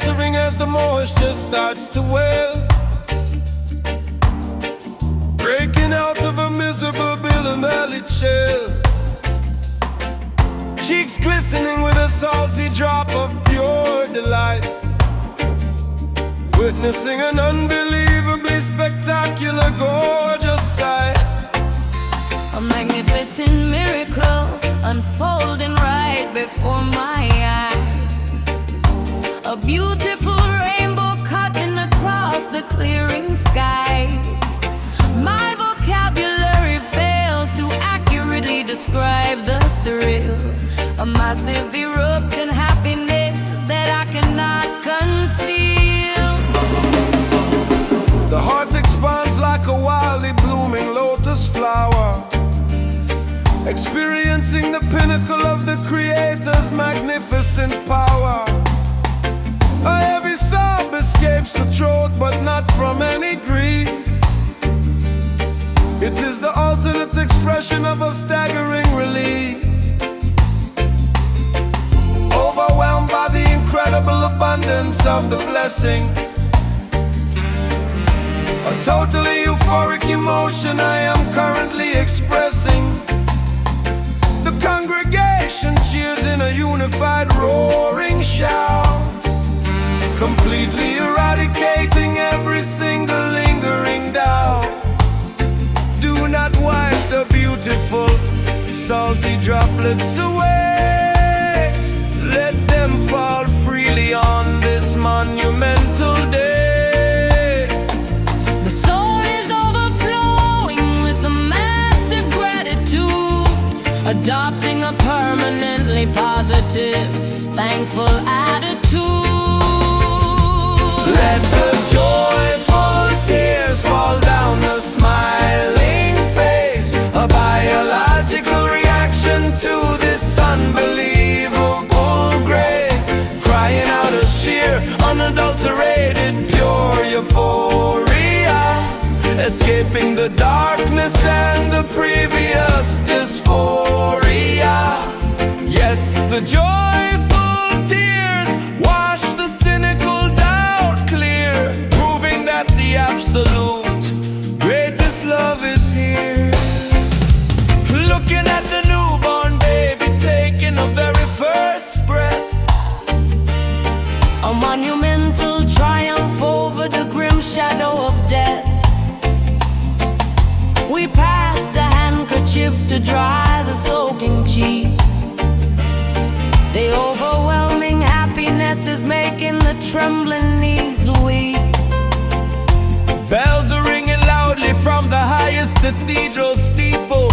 faltering as the moisture starts to well, breaking out of a miserable bill and belly chill. Cheeks glistening with a salty drop of pure delight, witnessing an unbelievably spectacular, gorgeous sight. A magnificent miracle unfolding right before my eyes. A beautiful rainbow cutting across the clearing skies. My vocabulary fails to accurately describe the thrill. A massive erupting happiness that I cannot conceal. The heart expands like a wildly blooming lotus flower, experiencing the pinnacle of the Creator's magnificent power. A heavy sob escapes the throat, but not from any grief. It is the alternate expression of a staggering relief. Overwhelmed by the incredible abundance of the blessing, a totally euphoric emotion I am currently expressing. The congregation cheers in a unified roaring shout, completely eradicating every single lingering doubt. Do not wipe the beautiful, salty droplets away. Let them fall freely on this monumental day. The soul is overflowing with a massive gratitude, adopting a permanently positive, thankful attitude. Let the joyful tears fall down the smiling face, a biological reaction to this unbelievable grace, crying out a sheer, unadulterated, pure euphoria, escaping the darkness and the previous dysphoria. Yes, the joyful tears wash the cynical doubt clear, proving that the absolute greatest love is here. Looking at the newborn baby taking the very first breath, a monumental triumph over the grim shadow of death. We pass the handkerchief to dry the soaking cheek. The overwhelming happiness is making the trembling knees weak. bells are ringing loudly from the highest cathedral steeple,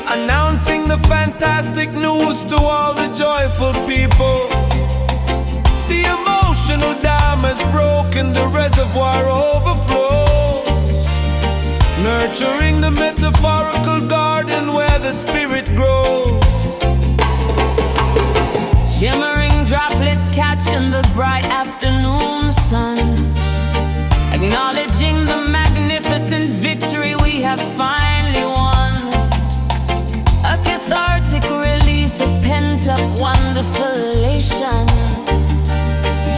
announcing the fantastic news to all the joyful people. The emotional dam has broken, the reservoir overflows, nurturing the metaphorical garden where the spirit grows. Shimmering droplets catching the bright afternoon sun, acknowledging the magnificent victory we have finally won. A cathartic release of pent-up wonderful elation,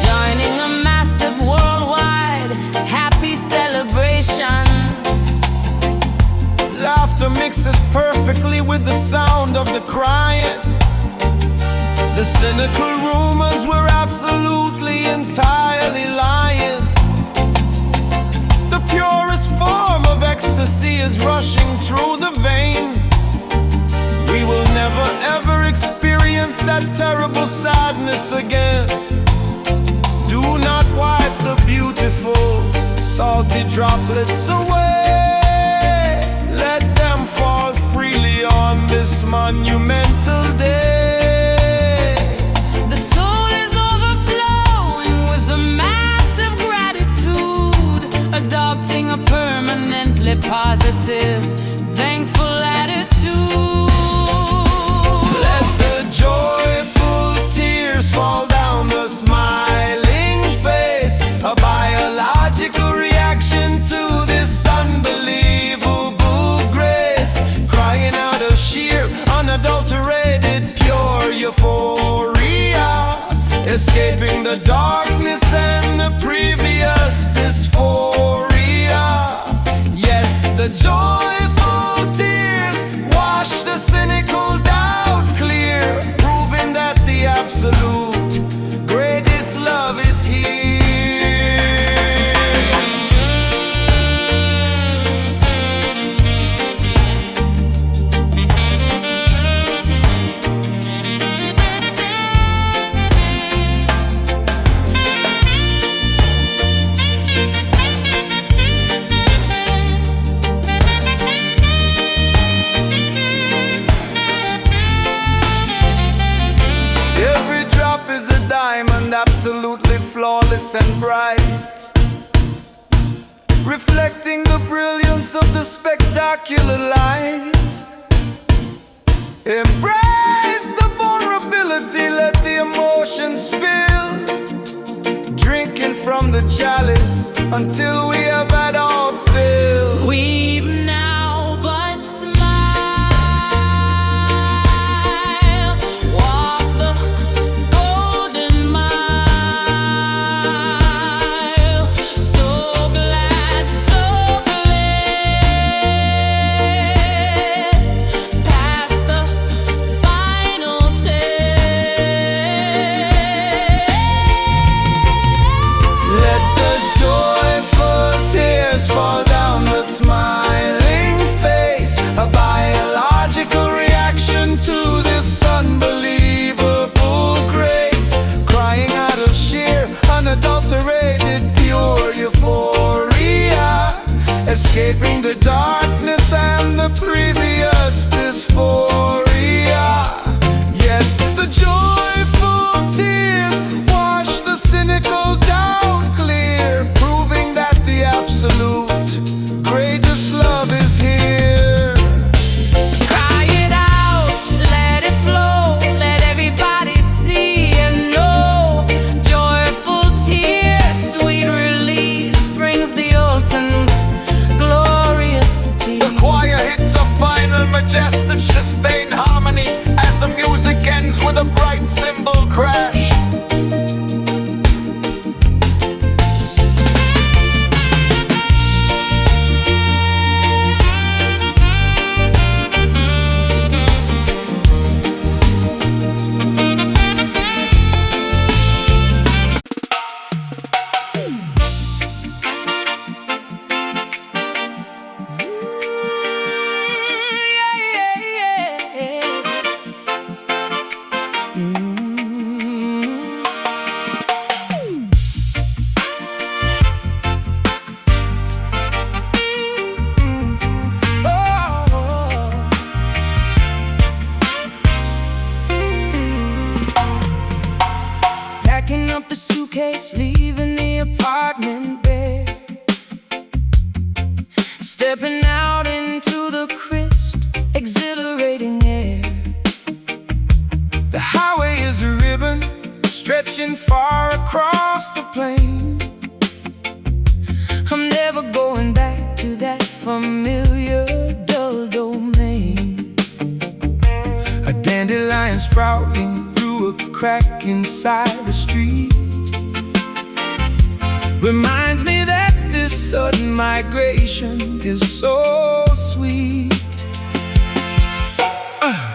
joining a massive worldwide happy celebration. Laughter mixes perfectly with the sound of the crying. The cynical rumors were absolutely entirely lying. The purest form of ecstasy is rushing through the vein. We will never ever experience that terrible sadness again. Do not wipe the beautiful, salty droplets away. Let them fall freely on this monumental day. The soul is overflowing with a massive gratitude, adopting a permanently positive, thankful attitude. Let the joyful tears fall down the smiling face, a biological reaction to this unbelievable grace, crying out of sheer unadulterated escaping the darkness and the previous dysphoria. Yes, the joyful tears wash the cynical doubt clear, proving that the absolute greatest love is here. Every drop is a diamond, absolutely flawless and bright, reflecting the brilliance of the spectacular light. Embrace the vulnerability, let the emotions spill, drinking from the chalice until we have had our fill. Weep now, but smile. Walk the golden mile. So glad, so blessed. Past the final test. Let the joyful tears fall down the smiling face, a biological reaction to this unbelievable grace, crying out of sheer, unadulterated, pure euphoria, escaping the darkness and the previous dysphoria. Yes, the joyful tears wash the cynical doubt clear, proving that the absolute greatest love is here. Cry it out, let it flow, let everybody see and know. Joyful tears, sweet release, brings the ultimate glorious peace. The choir hits a final majestic sustained harmony as the music ends with a bright cymbal crash. Packing up the suitcase, leaving the apartment bare, stepping out into the crisp, exhilarating air. The highway is a ribbon stretching far across the plain. I'm never going back to that familiar dull domain. A dandelion sprouting through a crack inside the street reminds me that this sudden migration is so sweet.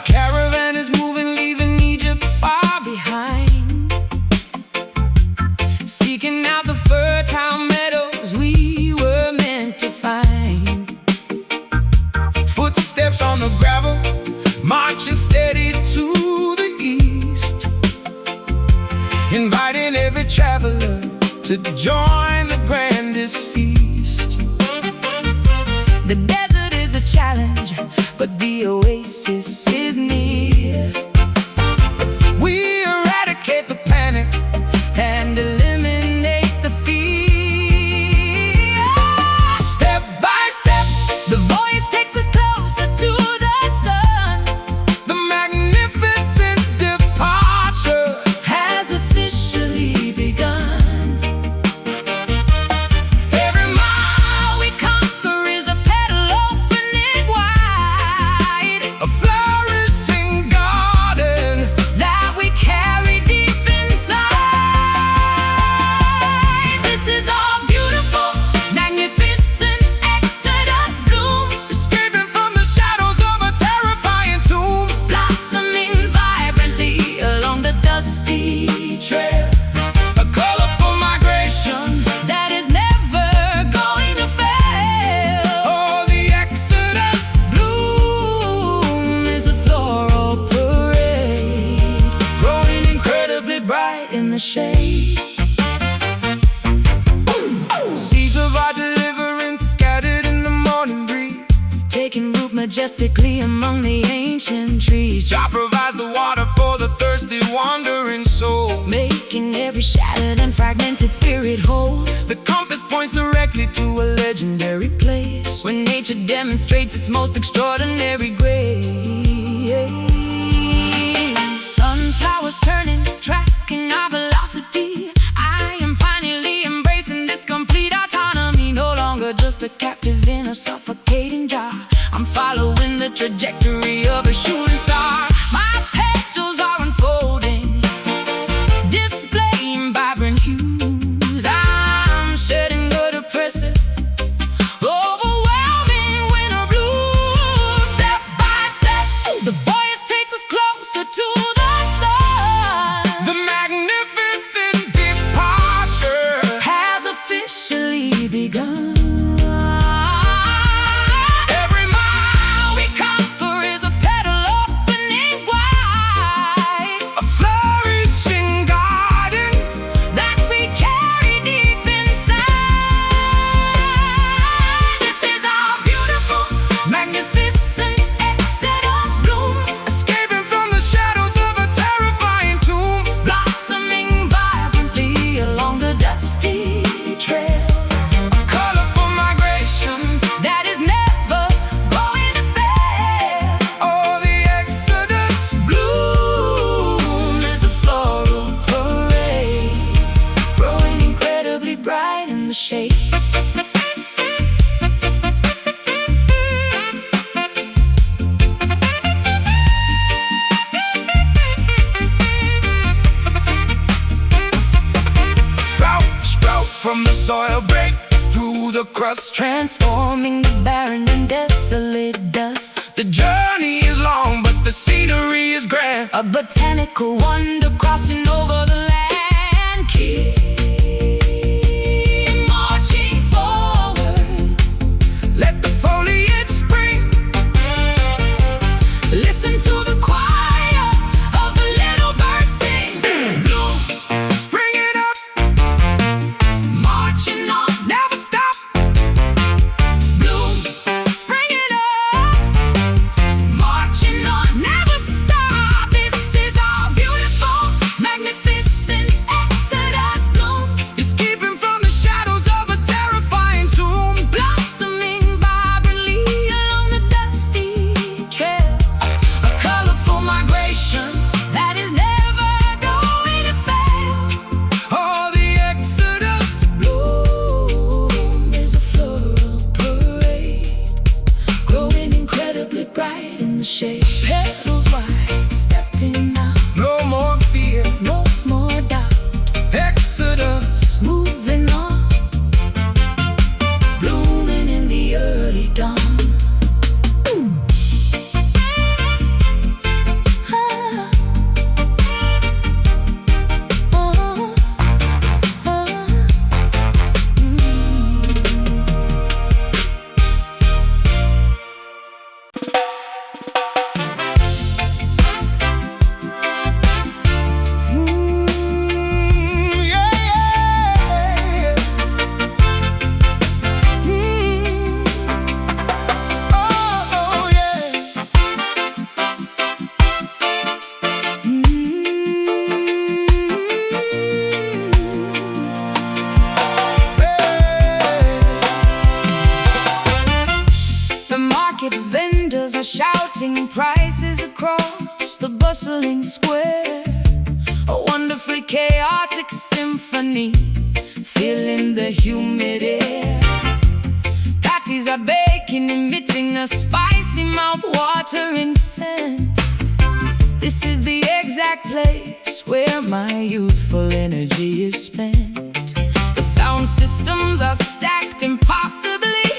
Caravan is moving, leaving Egypt far behind, seeking out the fertile meadows we were meant to find. Footsteps on the gravel, marching steady to the east, inviting every traveler to join the grandest feast. The desert is a challenge, but the oasis is near. We eradicate the panic And eliminate the fear. step by step. The voice takes us closer to the sun. The magnificent departure Has officially begun. Every mile we conquer is a petal opening wide. a flourishing garden. majestically among the ancient trees. Jah provides the water for the thirsty, wandering soul, making every shattered and fragmented spirit whole. The compass points directly to a legendary place where nature demonstrates its most extraordinary grace. Sunflowers turning, tracking our velocity. I am finally embracing this complete autonomy. No longer just a captive in a suffocating jar. I'm following the trajectory of a shooting star. My petals are unfolding, displaying vibrant hues. I'm shedding the depressive, overwhelming winter blues. Step by step, the voice takes us closer to the sun. The magnificent departure has officially begun. From the soil, break through the crust, transforming the barren and desolate dust. The journey is long, but the scenery is grand. A botanical wonder crossing over the land. Keep marching forward. Let the foliage spring. Listen to the choir of the little birds sing. Bloom, spring it up. Marching on, never stop. Bloom, spring it up. Marching on, never stop. This is our beautiful, magnificent exodus. Bloom, Escaping from the shadows of a terrifying tomb. blossoming vibrantly along the dusty trail. A colorful migration that is never going to fail. Oh, the exodus. Bloom is a floral parade, growing incredibly bright in the shade. Petals white, stepping out, No more fear. no more doubt. Exodus. Moving on, blooming in the early dawn. Ah. Oh. Oh. Yeah, yeah. Oh, yeah. The market vendors are shouting prices across the bustling square. A wonderfully chaotic symphony, filling the humid air. Patties are baking, emitting a spicy mouth-watering scent. This is the exact place where my youthful energy is spent. The sound systems are stacked impossibly,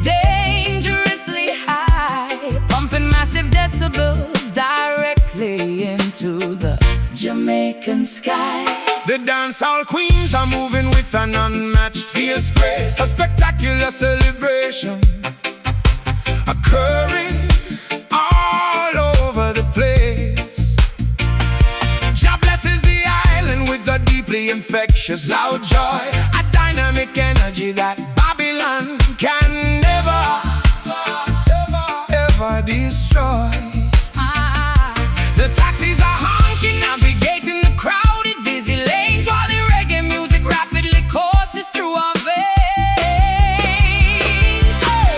dangerously high, pumping massive decibels directly into the Jamaican sky. The dancehall queens are moving with an unmatched fierce grace. A spectacular celebration occurring all over the place. Jah blesses the island with a deeply infectious loud joy, a dynamic energy that Babylon can never, ever never destroy. The taxis are honking, navigating the crowded, busy lanes, while the reggae music rapidly courses through our veins.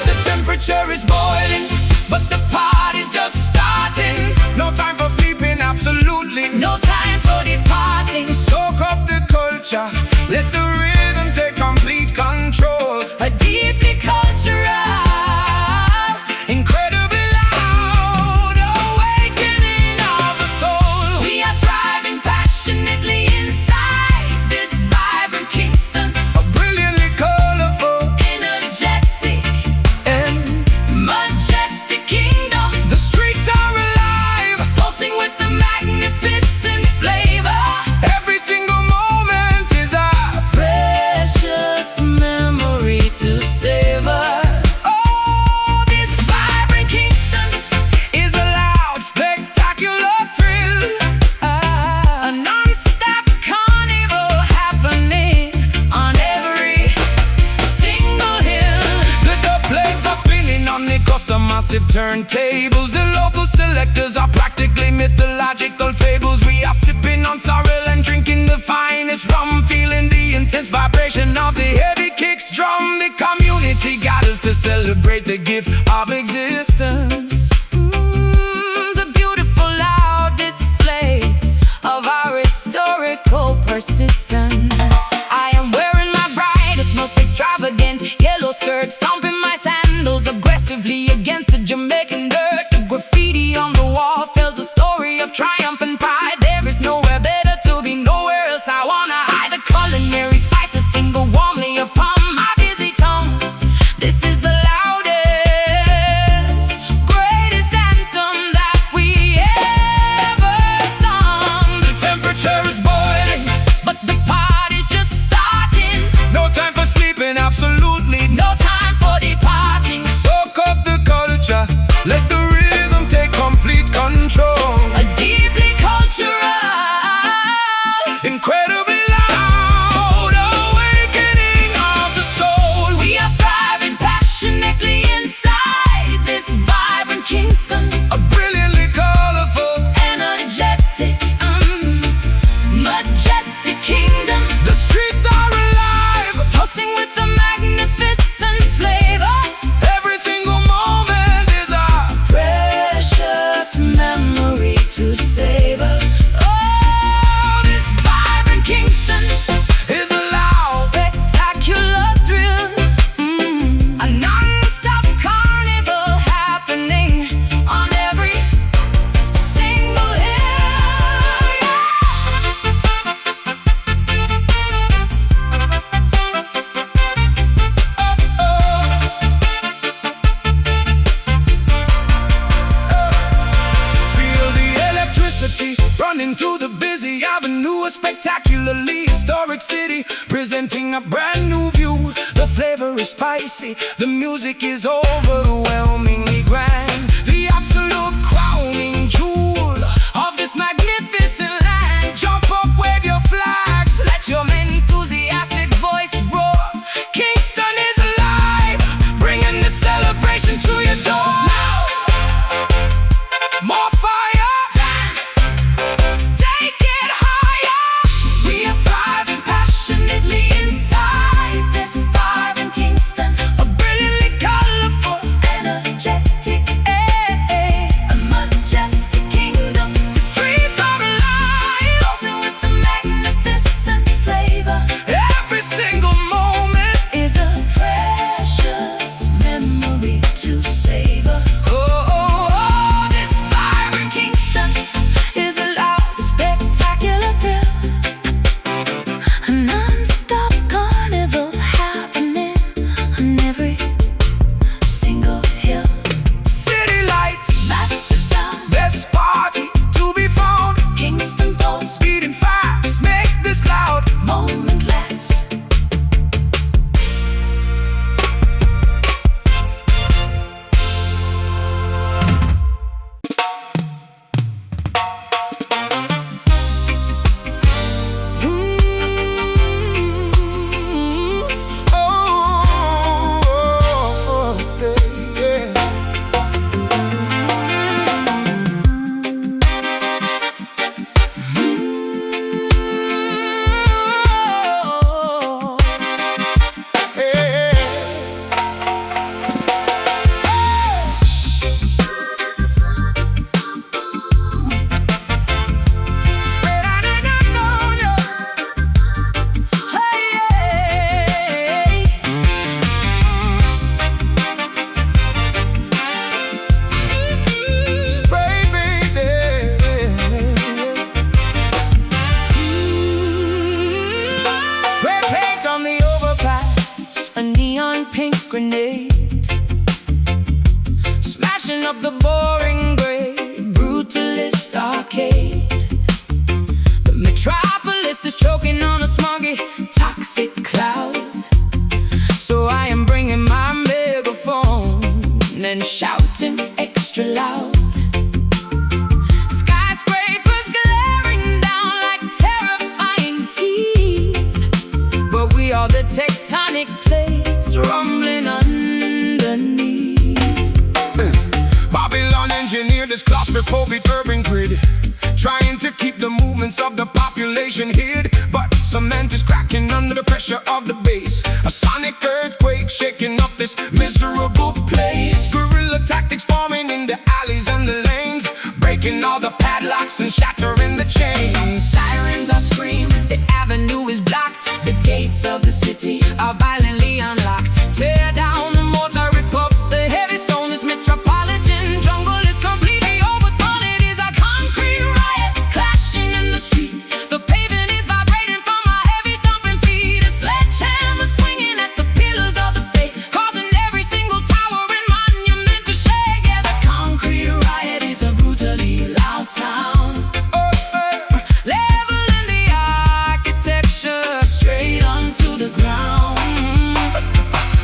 The temperature is boiling, but the party's just starting. No time for sleeping, absolutely No time for departing. Soak up the culture, let the rhythm take complete control. A deeply cultural, Incredibly loud, awakening of the soul. we are thriving passionately inside this vibrant Kingston. A brilliantly colorful Energetic, and majestic kingdom, the streets are alive. pulsing with the magnificent flavor. Every single moment is a Precious memory to savor. oh, this Vibrant Kingston, is a loud, spectacular thrill. a non-stop carnival happening on every single hill. The dub plates are spinning on the custom massive turntables. The local selectors are practically mythological fables. We are sipping on sorrel and drinking the finest rum, feeling the intense vibration of the heavy kicks drum. The community gathers to celebrate the gift of existence. It's a beautiful loud display of our historical persistence. I am wearing my brightest, most extravagant yellow skirt, stomping my sandals aggressively against the Jamaican dirt. The graffiti on the walls tells a story of triumph and pride. There is nowhere better to be, nowhere else I wanna hide. The culinary spices tingle warmly upon my busy tongue. This is the loudest, greatest anthem that we ever sung. The temperature is boiling, But the party's just starting. no time for sleeping, absolutely No time for departing. Soak up the culture, let the rhythm take complete control. A deeply cultural, Incredibly loud, awakening of the soul. we are thriving passionately inside this vibrant Kingston. A brilliantly colorful, Energetic, majestic kingdom, the streets are alive. pulsing with the magnificent flavor. Every single moment is a Precious memory to savor. Oh, this vibrant Kingston, is a loud, spectacular thrill. A non-stop carnival happening on every single hill. feel the electricity running through the busy avenue. A spectacularly historic city presenting a brand new view. The flavor is spicy, the music is overwhelmingly grand. The absolute crowning jewel of this magnificent land. Jump up, wave your flags, let your enthusiastic voice roar. Kingston is alive, bringing the celebration to your door. More fire, Dance, take it higher. we are thriving passionately inside this vibrant Kingston. A brilliantly colorful, Energetic, grenade, smashing up the boring gray brutalist arcade. The metropolis is choking on a smoggy, toxic cloud. So I am bringing my megaphone and shouting extra loud. Skyscrapers glaring down like terrifying teeth, but we are the tectonic plates rumbling underneath. Babylon engineered this claustrophobic urban grid, trying to keep the movements of the population hid. But cement is cracking under the pressure of the bass, a sonic earthquake shaking up this miserable place. Guerrilla tactics forming in the alleys and the lanes, breaking all the padlocks and shattering the chains. Sirens are screaming, the avenue is blocked, the gates of the city are violently unlocked. Tear down the mortar, rip up the heavy stone. This metropolitan jungle is completely overthrown. It is a concrete riot clashing in the street. The pavement is vibrating from our heavy stomping feet. A sledgehammer swinging at the pillars of the faith, causing every single tower and monument to shake. Yeah, the concrete riot is a brutally loud sound, leveling the architecture straight onto the ground.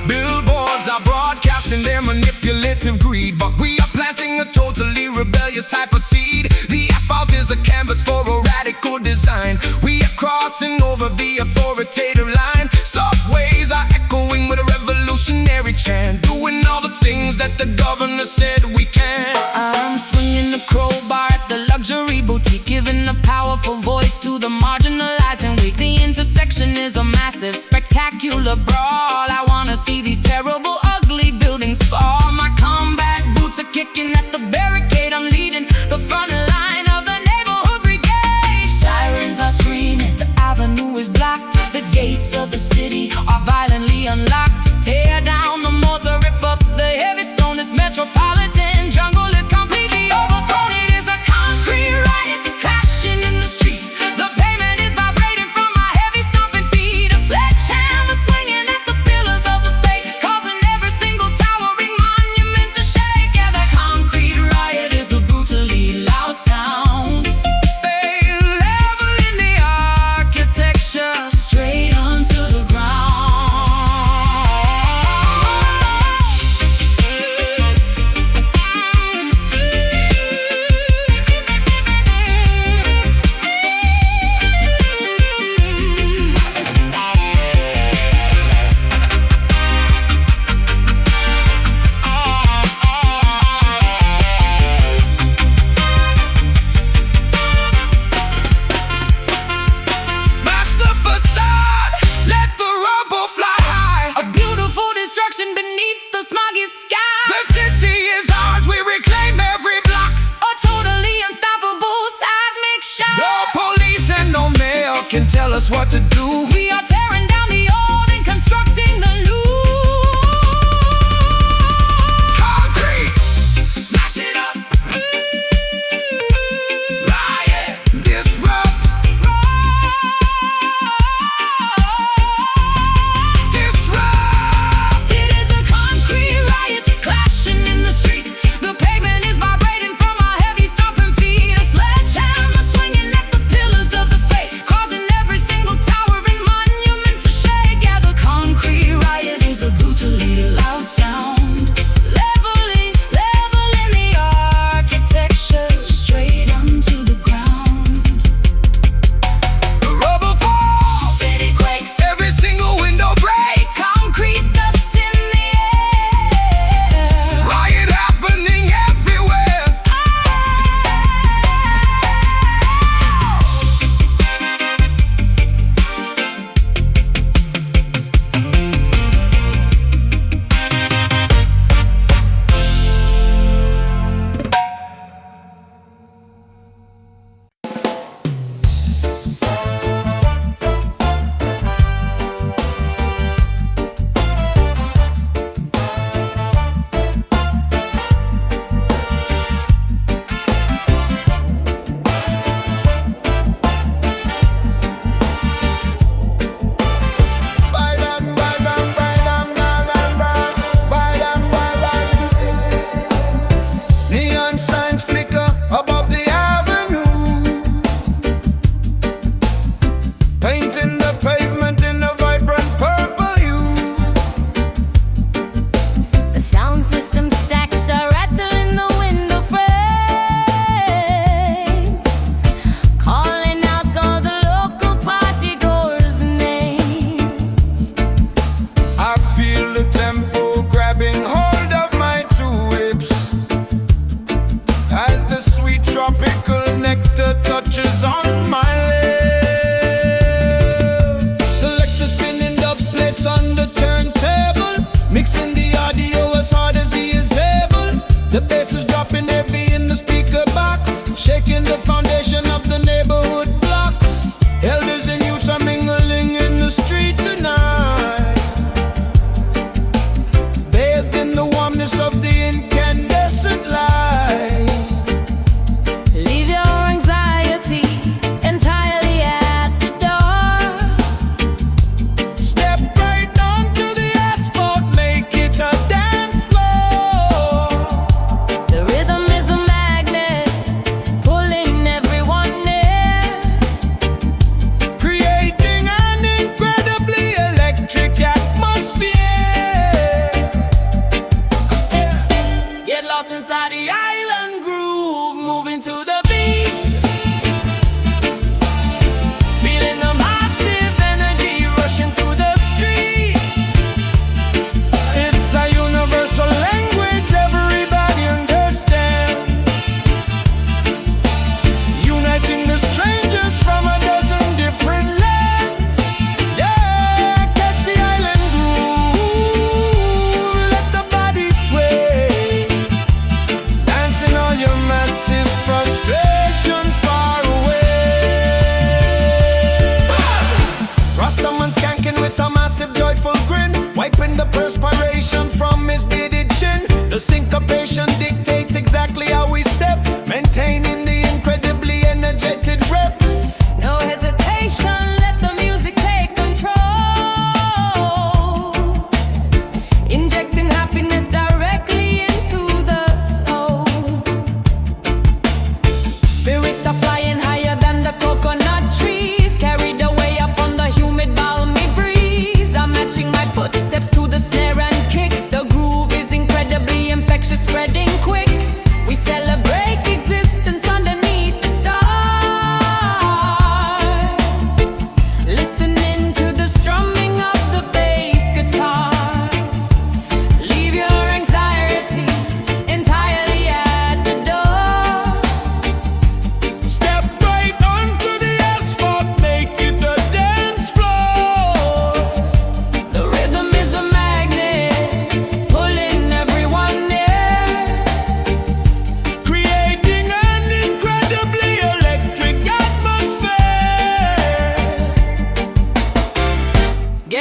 Billboards are broadcasting their manipulative greed, but we are planting a totally rebellious type of seed. The asphalt is a canvas for a radical design. We are crossing over the authoritative line. Subways are echoing with a revolutionary chant, doing all the things that the governor said we can't. I'm swinging the crowbar at the luxury boutique, giving a powerful voice to the marginalized and weak. The intersection is a massive, spectacular brawl. I wanna see these terrible, ugly buildings fall. My combat boots are kicking at the barricade. I'm leading the front line of the neighborhood brigade. Sirens are screaming, the avenue is blocked, the gates of the city are violently unlocked. Tear down the mortar, rip up the heavy stone. This metropolitan jungle is completely overthrown. It is a concrete riot clashing in the streets. The pavement is vibrating from my heavy stomping feet. A sledgehammer swinging at the pillars of the faith, causing every single towering monument to shake. Yeah, the concrete riot is a brutally loud sound, They leveling the architecture straight onto the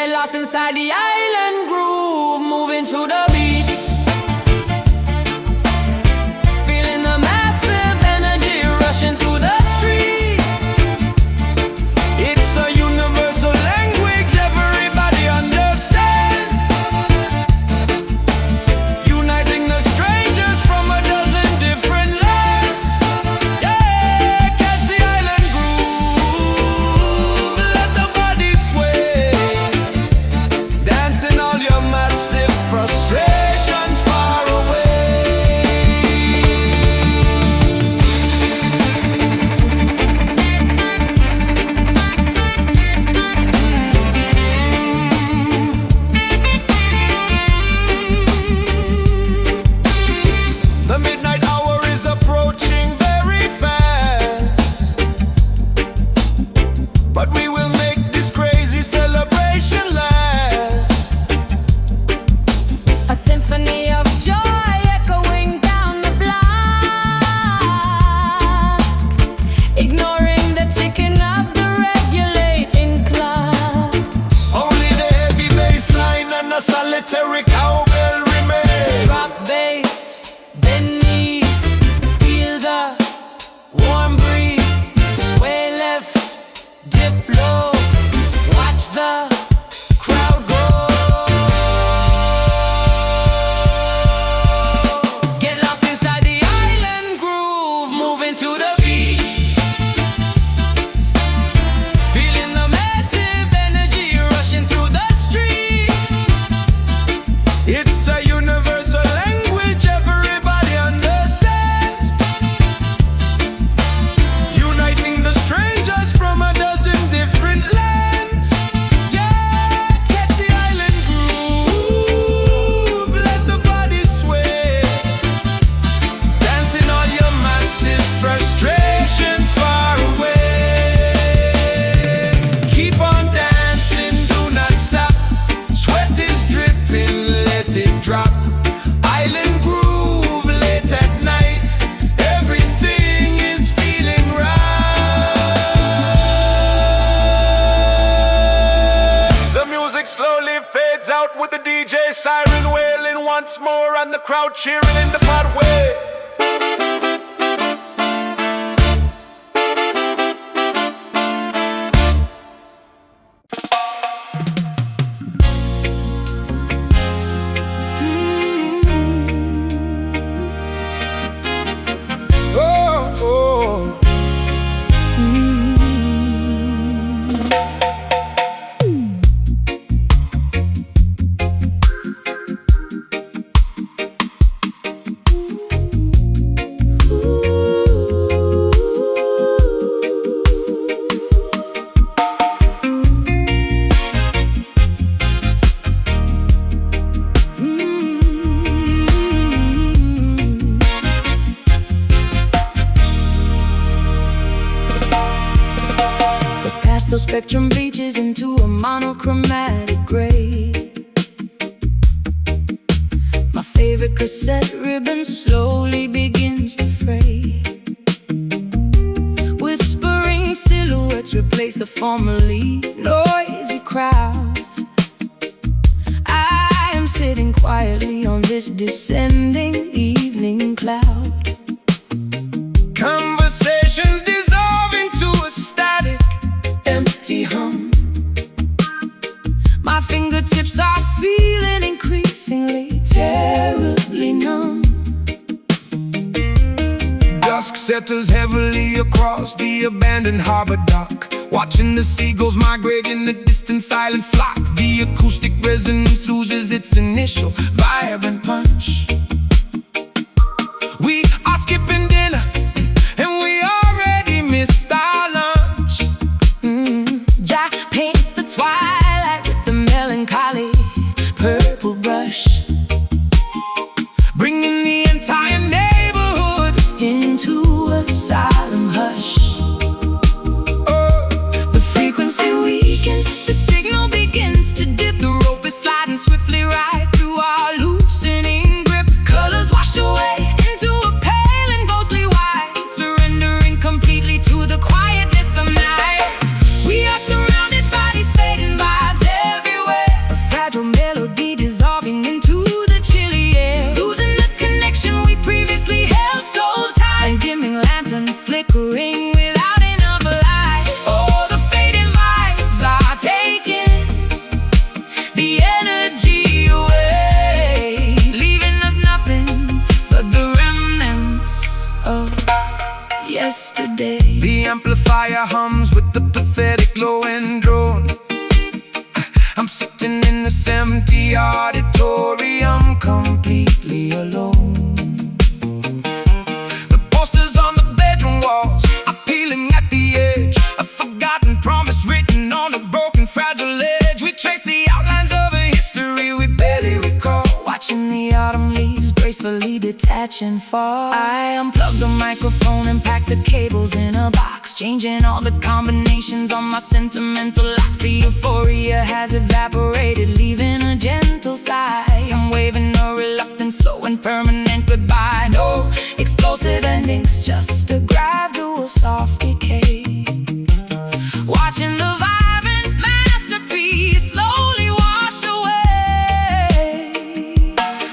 Get lost inside the island groove, moving to the beat. Feeling the massive energy rushing through the street. It's a universal language everybody understands, uniting the strangers from a dozen different lands. Yeah, catch the island groove, let the body sway, dancing all your massive frustrations far away. The midnight hour is approaching very fast, but we will make this crazy celebration last. A symphony of joy echoing down the block, ignoring the ticking of the regulating clock. Only the heavy bassline and a solitary cowbell remain. Drop bass, bend knees, feel the warm breeze. Sway left, dip low, watch the crowd go. Get lost inside the island groove, moving to the beat. Feeling the massive energy rushing through the street. It's a universal language everybody understands, uniting the strangers from a dozen different lands. Yeah, catch the island groove, let the body sway, dancing all your massive frustrations far away. Keep on dancing, do not stop. Sweat is dripping, let it drop. Island groove late at night, everything is feeling right. The music slowly fades out with the DJ siren wailing once more and the crowd cheering in the pathway. Oh, oh. The pastel spectrum bleaches into a monochromatic gray. My favorite cassette ribbon slowly begins to fray. Whispering silhouettes replace the formerly noisy crowd. I am sitting quietly on this descending evening cloud. Conversations dissolve into a static, empty hum. My fingertips are feeling increasingly terribly numb. Dusk settles heavily across the abandoned harbor dock, watching the seagulls migrate in the distant silent flock. The acoustic resonance loses its initial vibrant punch. We are skipping dinner and we already missed our lunch. Jah paints the twilight with the melancholy purple brush, Bringing the entire neighborhood into a solemn hush. oh, The frequency weakens, the signal begins to dip. The rope is sliding swiftly right through our loosening grip. Colors wash away into a pale and fire hums with the pathetic low-end drone. I'm sitting in this empty auditorium, completely alone. The posters on the bedroom walls are peeling at the edge, a forgotten promise written on a broken, fragile edge. We trace the outlines of a history we barely recall, watching the autumn leaves gracefully detach and fall. I unplugged the microphone and packed the cables in a box, changing all the combinations on my sentimental locks. The euphoria has evaporated, leaving a gentle sigh. I'm waving a reluctant, slow and permanent goodbye. No explosive endings, just a gradual soft decay. Watching the vibrant masterpiece slowly wash away.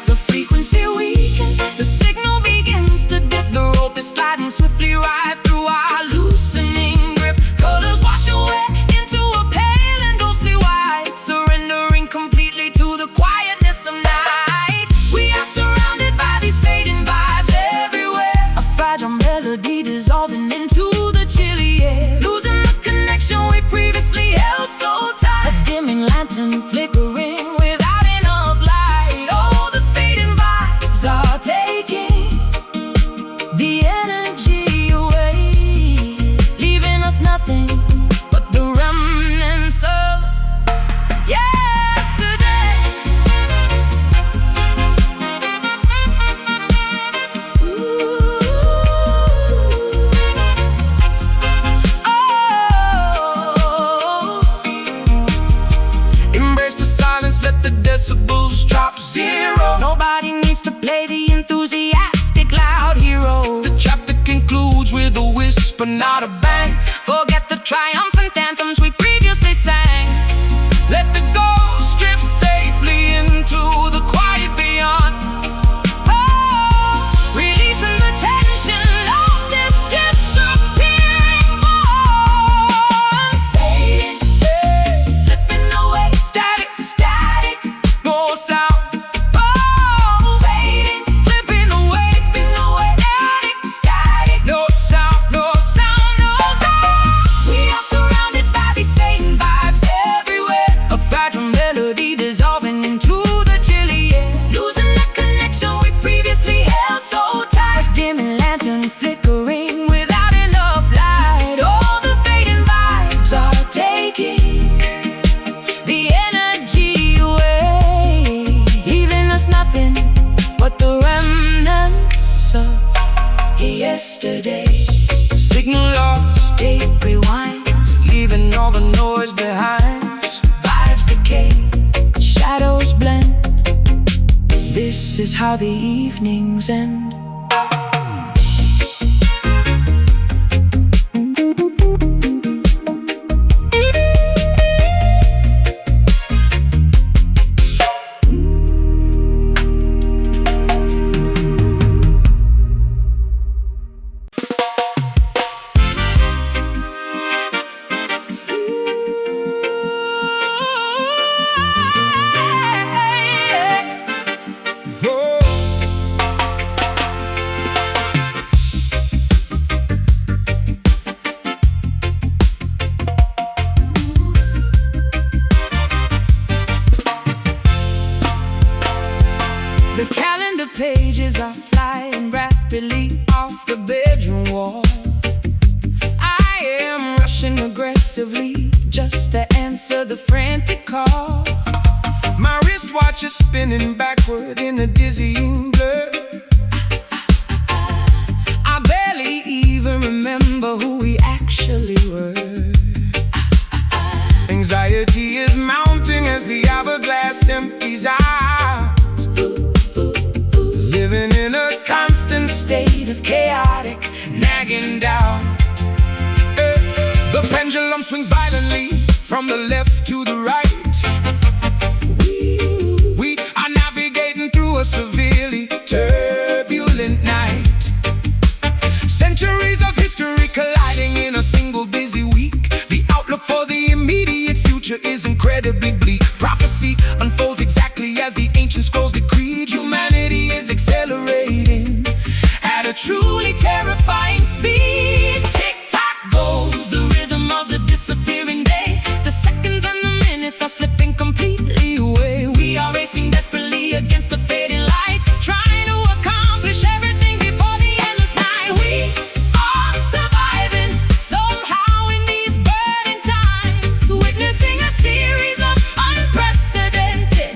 The frequency weakens, the signal begins to dip. The rope is sliding swiftly right through our loosening grip. Colors wash away into a pale and ghostly white, surrendering completely to the quietness of night. We are surrounded by these fading vibes everywhere, a fragile melody dissolving into the chilly air, losing the connection we previously held so tight. A dimming lantern flickering without enough light. Oh, the fading vibes are taking the energy away, leaving us nothing but the remnants of yesterday. Ooh. Oh. Embrace the silence, let the decibels drop zero. Nobody needs to play the enthusiastic loud hero. The chapter concludes with a whisper, not a bang. Forget the triumphant anthems we previously sang. Let the ghost drift safely into the quiet beyond. Oh, releasing the tension of this disappearing bond. Fading, slipping away, static, static, no sound. Oh, fading, slipping away, static, static, no sound, no sound, no sound. We are surrounded by these fading vibes everywhere, a fragile melody dissolving into the chilly air, losing the connection we previously held so tight. A dimming lantern flickering without enough light. All the fading vibes are taking the energy away, leaving us nothing but the remnants of yesterday. Signal lost, tape rewinds, leaving all the noise behind. Vibes decay, shadows blend. This is how the evenings end. The calendar pages are flying rapidly off the bedroom wall. I am rushing aggressively just to answer the frantic call. My wristwatch is spinning backward in a dizzying blur. I barely even remember who we actually were. Anxiety is mounting as the hourglass empties out, living in a constant state of chaotic nagging doubt. The pendulum swings violently from the left to the right. We are navigating through a severely turbulent night. Centuries of history colliding in a single busy week. The outlook for the immediate future is incredibly bleak. Prophecy unfolds exactly as the ancient scrolls decreed. Humanity is accelerating at a truly terrifying speed. Tick-tock goes the completely away. We are racing desperately against the fading light, trying to accomplish everything before the endless night. We are surviving somehow in these burning times, witnessing a series of unprecedented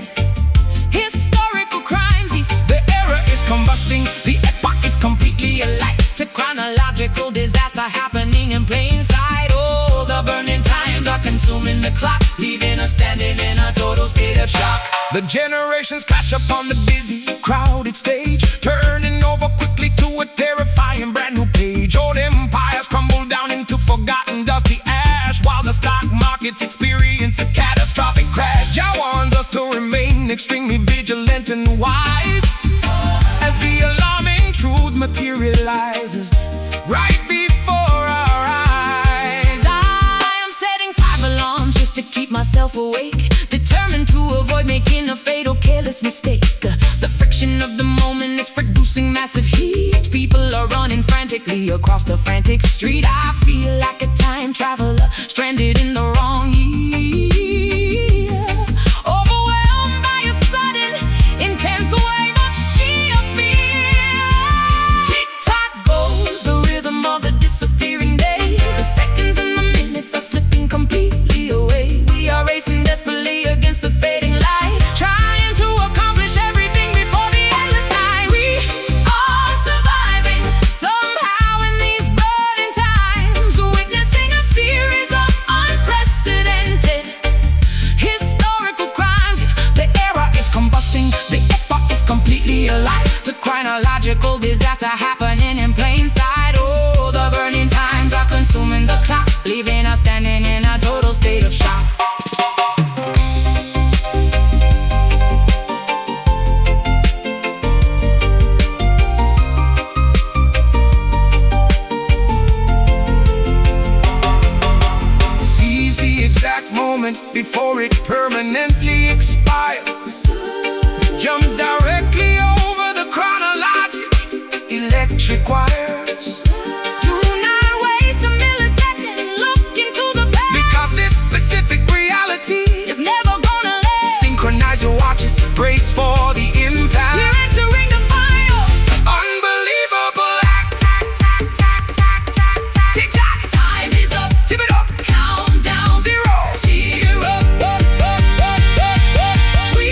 historical crimes. The era is combusting, the epoch is completely alight To chronological disaster happening in plain sight. Oh, the burning times are consuming the clock, leaving us standing in a total state of shock. The generations clash upon the busy, crowded stage, turning over quickly to a terrifying brand new page. Old empires crumble down into forgotten dusty ash, while the stock markets experience a catastrophic crash. Jah warns us to remain extremely vigilant and wise, as the alarming truth materializes right before our eyes. I am setting 5 alarms just to keep myself awake, determined to avoid making a fatal careless mistake. The friction of the moment is producing massive heat. People are running frantically across the frantic street. I feel like a time traveler stranded in the wrong year, overwhelmed by a sudden intense wave of sheer fear. Tick-tock goes the rhythm of the disappearing day. The seconds and the minutes are slipping completely away. We are racing desperately against the fading light, trying to accomplish everything before the endless night. We are surviving somehow in these burning times, witnessing a series of unprecedented historical crimes. The era is combusting, the epoch is completely alight To chronological disaster happening in plain sight. Oh, the burning times are consuming the clock, leaving us standing in a total state of shock. Seize the exact moment before it permanently expires. Jump directly over the chronologic electric wires, Do not waste a millisecond, look into the past, because this specific reality it's never gonna last. synchronize your watches, brace for the impact. We're entering the final Unbelievable act. Tack, tack, tack, tack, tack, tack. Tick tock. time is up, Tip it up. countdown, Zero. tear up. We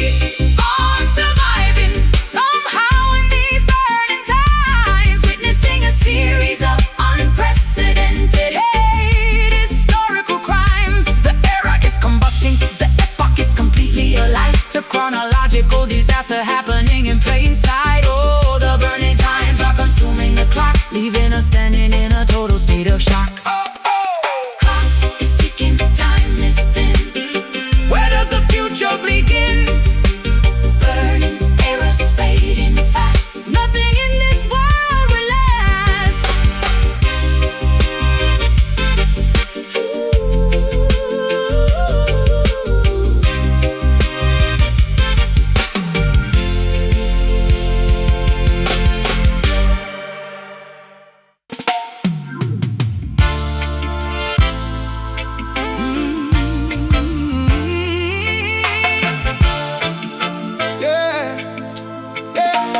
are surviving somehow in these burning times, witnessing a series of unprecedented historical crimes. The era is combusting, the epoch is completely alight. To chronological disaster happening in plain sight. Oh, the burning times are consuming the clock, leaving us standing in a total state of shock. Oh, oh. Clock is ticking, time is thin. Where does the future begin? Burning eras fading fast. Nothing in this world will last. Yeah, yeah.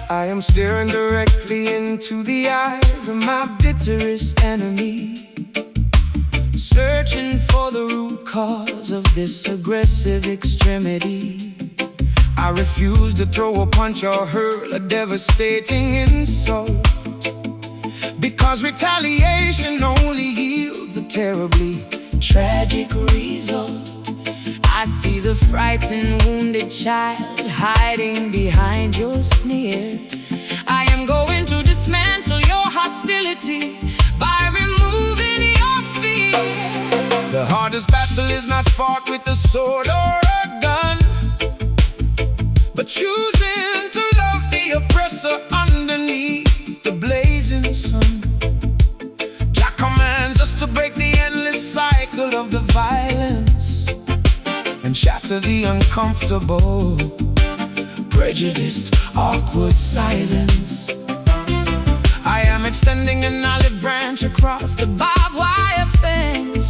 I am staring directly into the eyes of my bitterest enemy, Searching for the root cause of this aggressive extremity. I refuse to throw a punch or hurl a devastating insult, because retaliation only yields a terribly Tragic result. I see the frightened, wounded child hiding behind your sneer. I am going to dismantle your hostility by removing your fear. The hardest battle is not fought with a sword or a gun, but choosing to love the oppressor underneath the blazing sun. Jah commands us to break the endless cycle of the violence and shatter the unconscious uncomfortable, prejudiced, awkward silence. I am extending an olive branch across the barbed wire fence,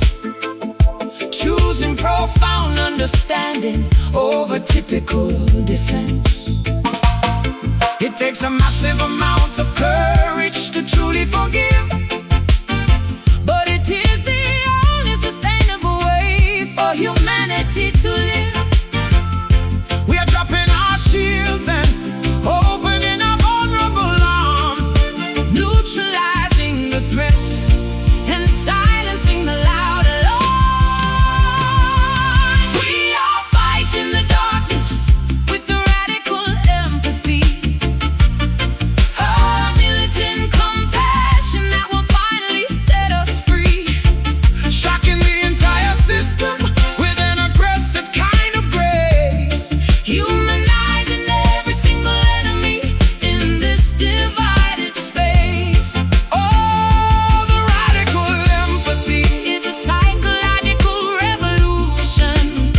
choosing profound understanding over typical defense. It takes a massive amount of courage to truly forgive, but it is the only sustainable way for humanity to live. We are dropping our shields and opening our vulnerable arms, neutralizing the threat and silencing the loud alarms. We are fighting the darkness with the radical empathy, a militant compassion that will finally set us free, shocking the entire system with an aggressive kind of grace, humanizing every single enemy in this divided space. Oh, the radical empathy is a psychological revolution,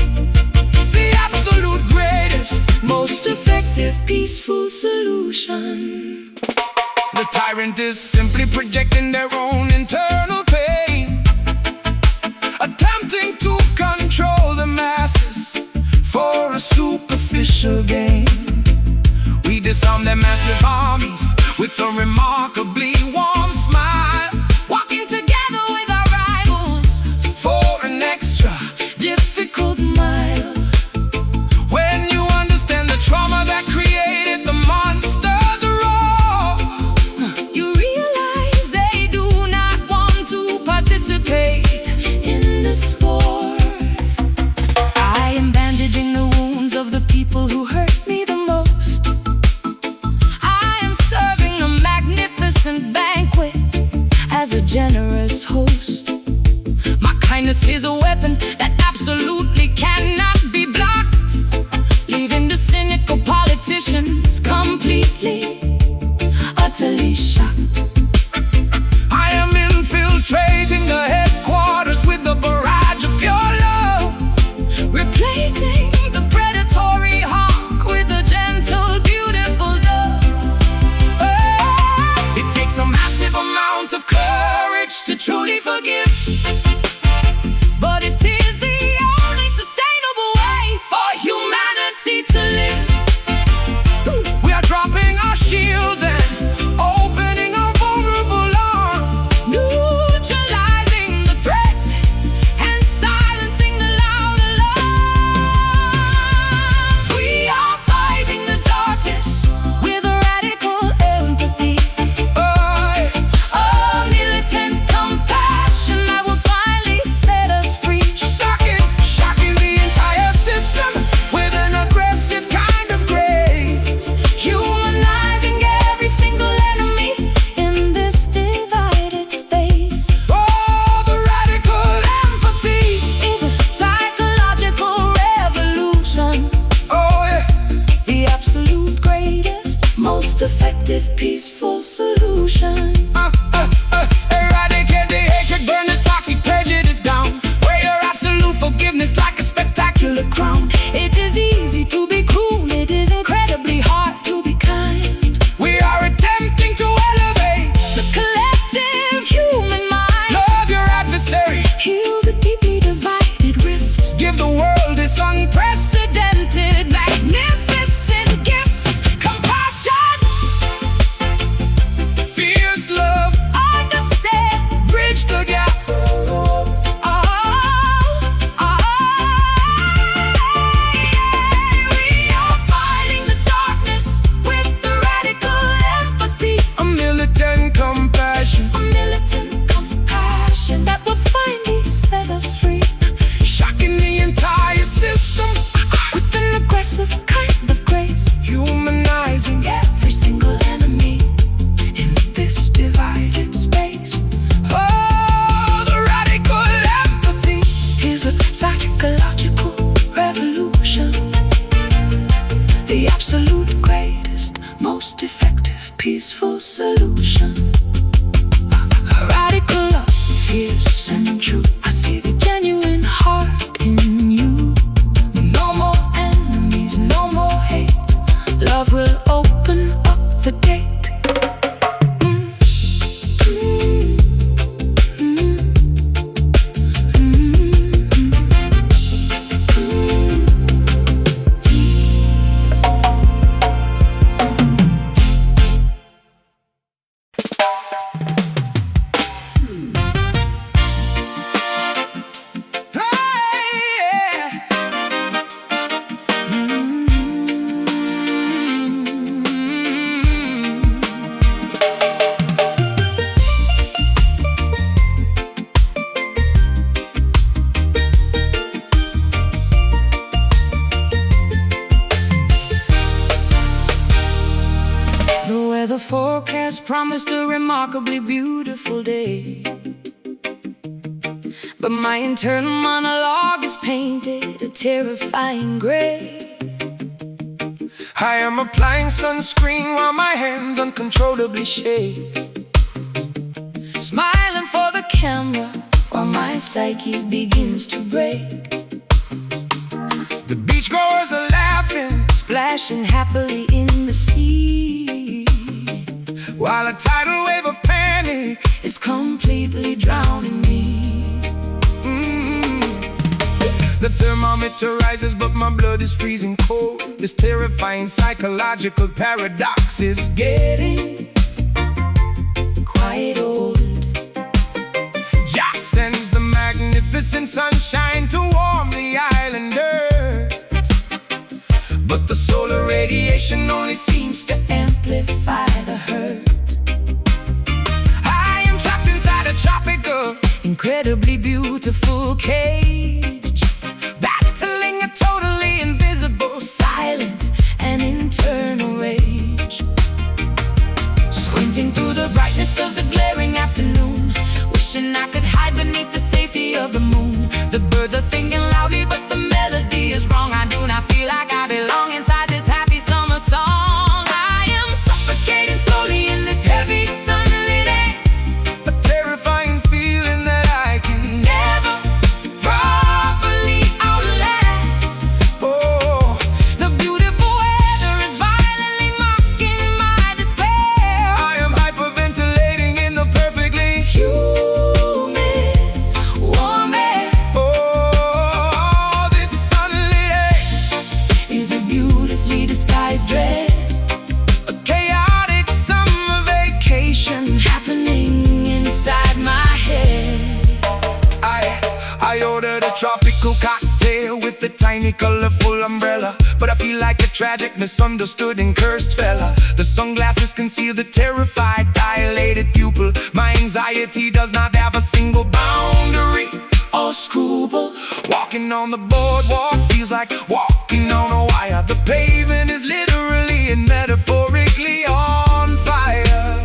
the absolute greatest, most effective, peaceful solution. The tyrant is simply projecting their own internal pain, attempting to control the masses for a superficial gain. We disarm their massive armies with a remarkably warm smile, walking together with our rivals for an extra difficult mile. When you understand the trauma that created the monsters raw, you realize they do not want to participate in this war. I am bandaging the wounds of the people who hurt me the most. I am serving a magnificent banquet as a generous host. My kindness is a weapon that absolutely cannot be blocked, leaving the cynical politicians completely, utterly shocked. I am infiltrating the headquarters with a barrage of pure love, replacing the predatory hawk with a gentle, beautiful dove. Oh, it takes a massive amount of courage to truly forgive, but it is the only sustainable way for humanity to live. We are dropping our shields and opening our vulnerable arms, neutralizing the threat and silencing the loud alarms. We are fighting the darkness with a radical empathy, a militant compassion that will finally set us free, shocking the entire system with an aggressive kind of grace, humanizing every single enemy in this divided space. Oh, the radical empathy is a psychological revolution. Oh, yeah. The absolute greatest, most effective, peaceful solution. Eradicate the hatred, burn the toxic prejudice down. Wear your absolute forgiveness like a spectacular crown. It is easy to be cruel, it is incredibly hard to be kind. We are attempting to elevate the collective human mind. Love your adversary, heal the deeply divided rifts. Give the world this unprecedented, magnificent gift, compassion, fierce love, understand, bridge the gap. We are fighting the darkness with the radical empathy, a militant compassion that will finally set us free, shocking the entire system with an aggressive kind of grace, humanizing every single enemy in this divided space. Oh, the radical empathy is a psychological revolution, the absolute greatest, most effective, peaceful solution. Radical love, fierce and true. I see the genuine heart in you. No more and the forecast promised a remarkably beautiful day, but my internal monologue is painted a terrifying gray. I am applying sunscreen while my hands uncontrollably shake, smiling for the camera while my psyche begins to break. The beachgoers are laughing, splashing happily in the sea, while a tidal wave of panic is completely drowning me. The thermometer rises, but my blood is freezing cold. This terrifying psychological paradox is getting quite old. Jah sends the magnificent sunshine to warm the island earth, but the solar radiation only seems to amplify the hurt. I am trapped inside a tropical, incredibly beautiful cage, battling a totally invisible, silent and internal rage. Squinting through the brightness of the glaring afternoon, wishing I could hide beneath the safety of the moon. The birds are singing loudly, but the melody is wrong. I do not feel like I belong inside this happy summer song. I am suffocating slowly in this heavy sunlit haze, a terrifying feeling that I can never properly outlast. Oh, The beautiful weather is violently mocking my despair. I am hyperventilating in the perfectly Humid, warm air oh, this sunlit haze, is a beautifully disguised dread, a chaotic summer vacation. happening inside my head. I ordered a tropical cocktail with a tiny colorful umbrella, but I feel like a tragic, misunderstood and cursed fella. The sunglasses conceal the terrified, dilated pupil. My anxiety does not have a single boundary Or scruple, Walking on the boardwalk feels like walking on a wire. The pavement is literally and metaphorically on fire.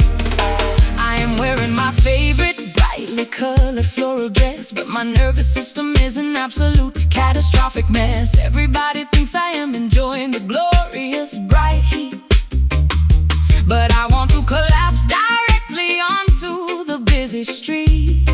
I am wearing my favorite brightly colored floral dress, but my nervous system is an absolute catastrophic mess. Everybody thinks I am enjoying the glorious bright heat, but I want to collapse directly onto the busy street.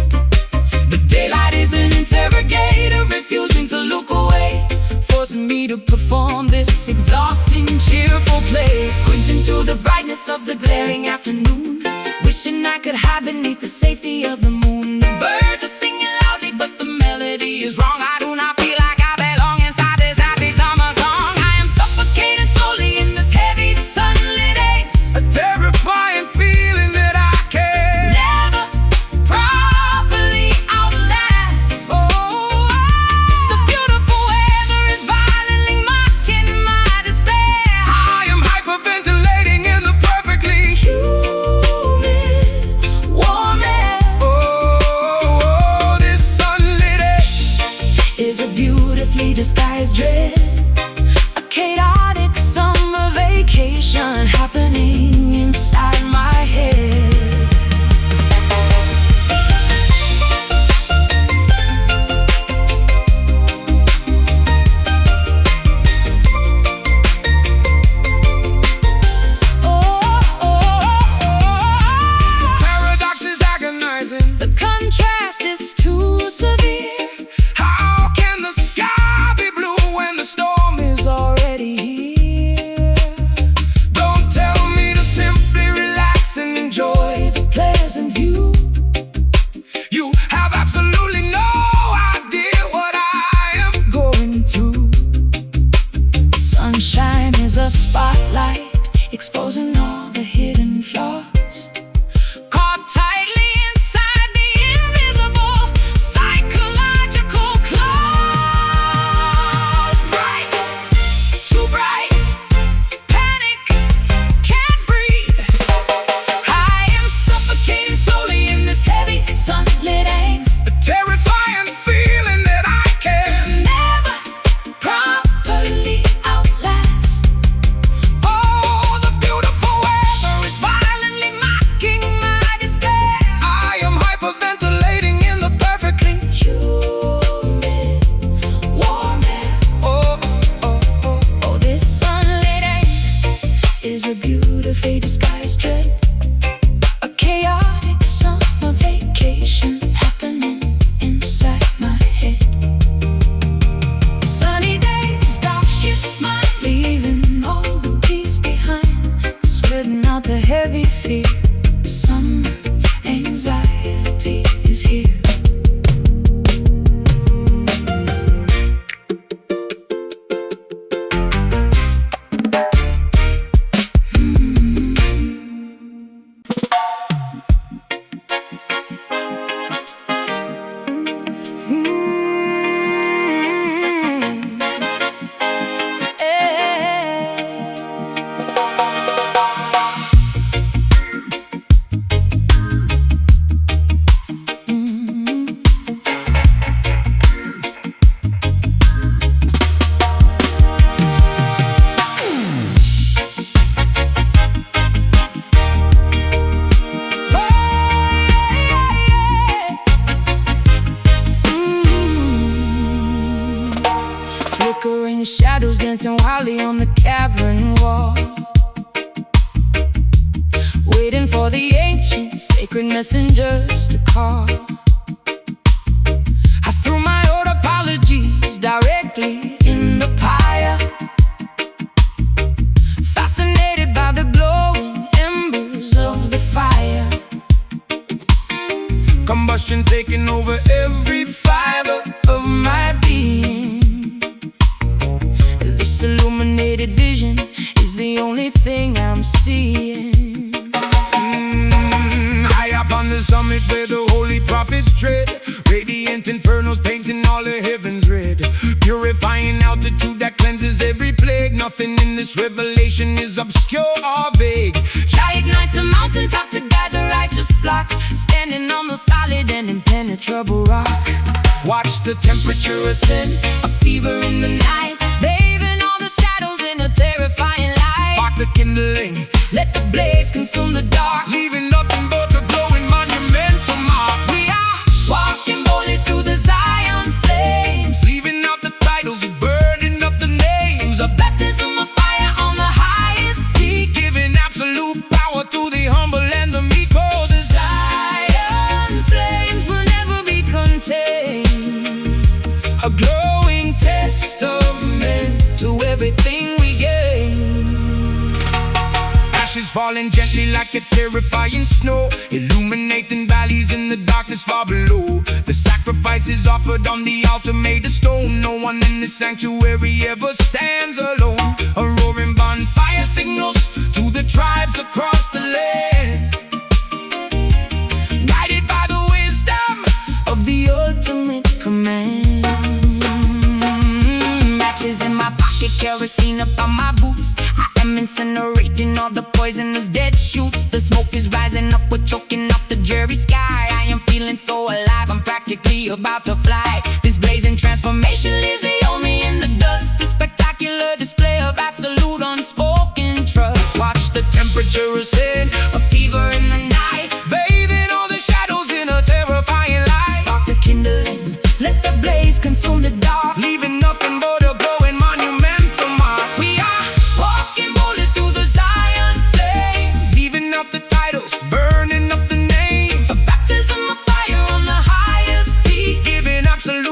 The daylight is an interrogator, refusing to look away, forcing me to perform this exhausting, cheerful play. Squinting through the brightness of the glaring afternoon, wishing I could hide beneath the safety of the moon. The birds are singing loudly, but the melody is wrong. I do not feel like I belong inside this happy summer song. I am suffocating slowly in this heavy sunlit haze, A terrifying feeling that I can never properly outlast. Oh, the beautiful weather is violently mocking my despair. I am hyperventilating in the perfectly Humid, warm air oh, this sunlit haze is a beautifully disguised dread, a chaotic summer vacation happening inside my head. Paradox is agonizing. The contrast is too severe. How can the sky be blue when the storm is Already here, Don't tell me to simply relax and enjoy. the pleasant view. You have absolutely no idea what I am. Going through, sunshine is a spotlight, exposing all the hidden flaws. Caught tightly inside the invisible psychological claws. Bright, too bright, panic, can't breathe. I am suffocating slowly in this heavy sunlit angst. A terrifying feeling that I can Never properly outlast. oh, the beautiful weather Marley on the cavern wall, waiting for the ancient sacred messengers to call. I threw my old apologies directly in the pyre, fascinated by the glowing embers of the fire. Combustion taking over every fiber Of my being, this illuminated vision is the only thing I'm seeing. High up on the summit where the holy prophets tread, radiant infernos painting all the heavens red. Purifying altitude that cleanses every plague. Nothing in this revelation is obscure or vague. Jah ignites a mountaintop to guide the righteous flock, standing on the solid and impenetrable rock. Watch the temperature ascend, A fever in the night, bathing all the shadows in a terrifying light. spark the kindling, Let the blaze consume the dark. leaving nothing but a glowing monumental mark. We are walking boldly through the Zion flames, Leaving out the titles, burning up the names, a baptism of fire on the highest peak. giving absolute power to the humble and the meek. Oh, the Zion flames will never be contained, a glowing testament to everything we gain. ashes falling gently like a terrifying snow, illuminating valleys in the darkness far below. The sacrifices offered on the altar made of stone. No one in the sanctuary ever stands alone. A roaring bonfire signals to the tribes across the land, guided by the wisdom Of the ultimate command. Matches in my pocket, kerosene up on my boots. I am incinerating all the poisonous dead shoots. The smoke is rising up, we're choking up the dreary sky. I am feeling so alive, I'm practically about to fly. This blazing transformation leaves the me in the dust, a spectacular display of absolute unspoken trust. Watch the temperature ascend, A fever in the night, bathing all the shadows in a terrifying light, spark the kindling, let the blaze consume the dark. leaving nothing but a glowing monumental mark. We are walking boldly through the Zion flame, Leaving up the titles, burning up the names, a baptism of fire on the highest peak. giving absolute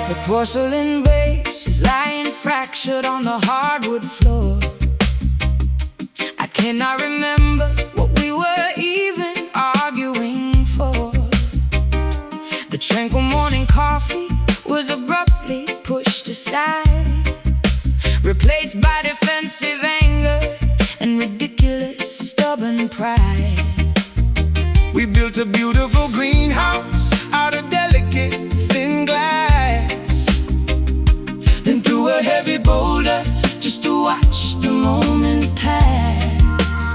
The porcelain vase is lying fractured on the hardwood floor. I cannot remember what we were even arguing for. The tranquil morning coffee was abruptly pushed aside, replaced by defensive anger and ridiculous stubborn pride. We built a beautiful greenhouse out of delicate thin glass, then threw a heavy boulder just to watch the moment pass.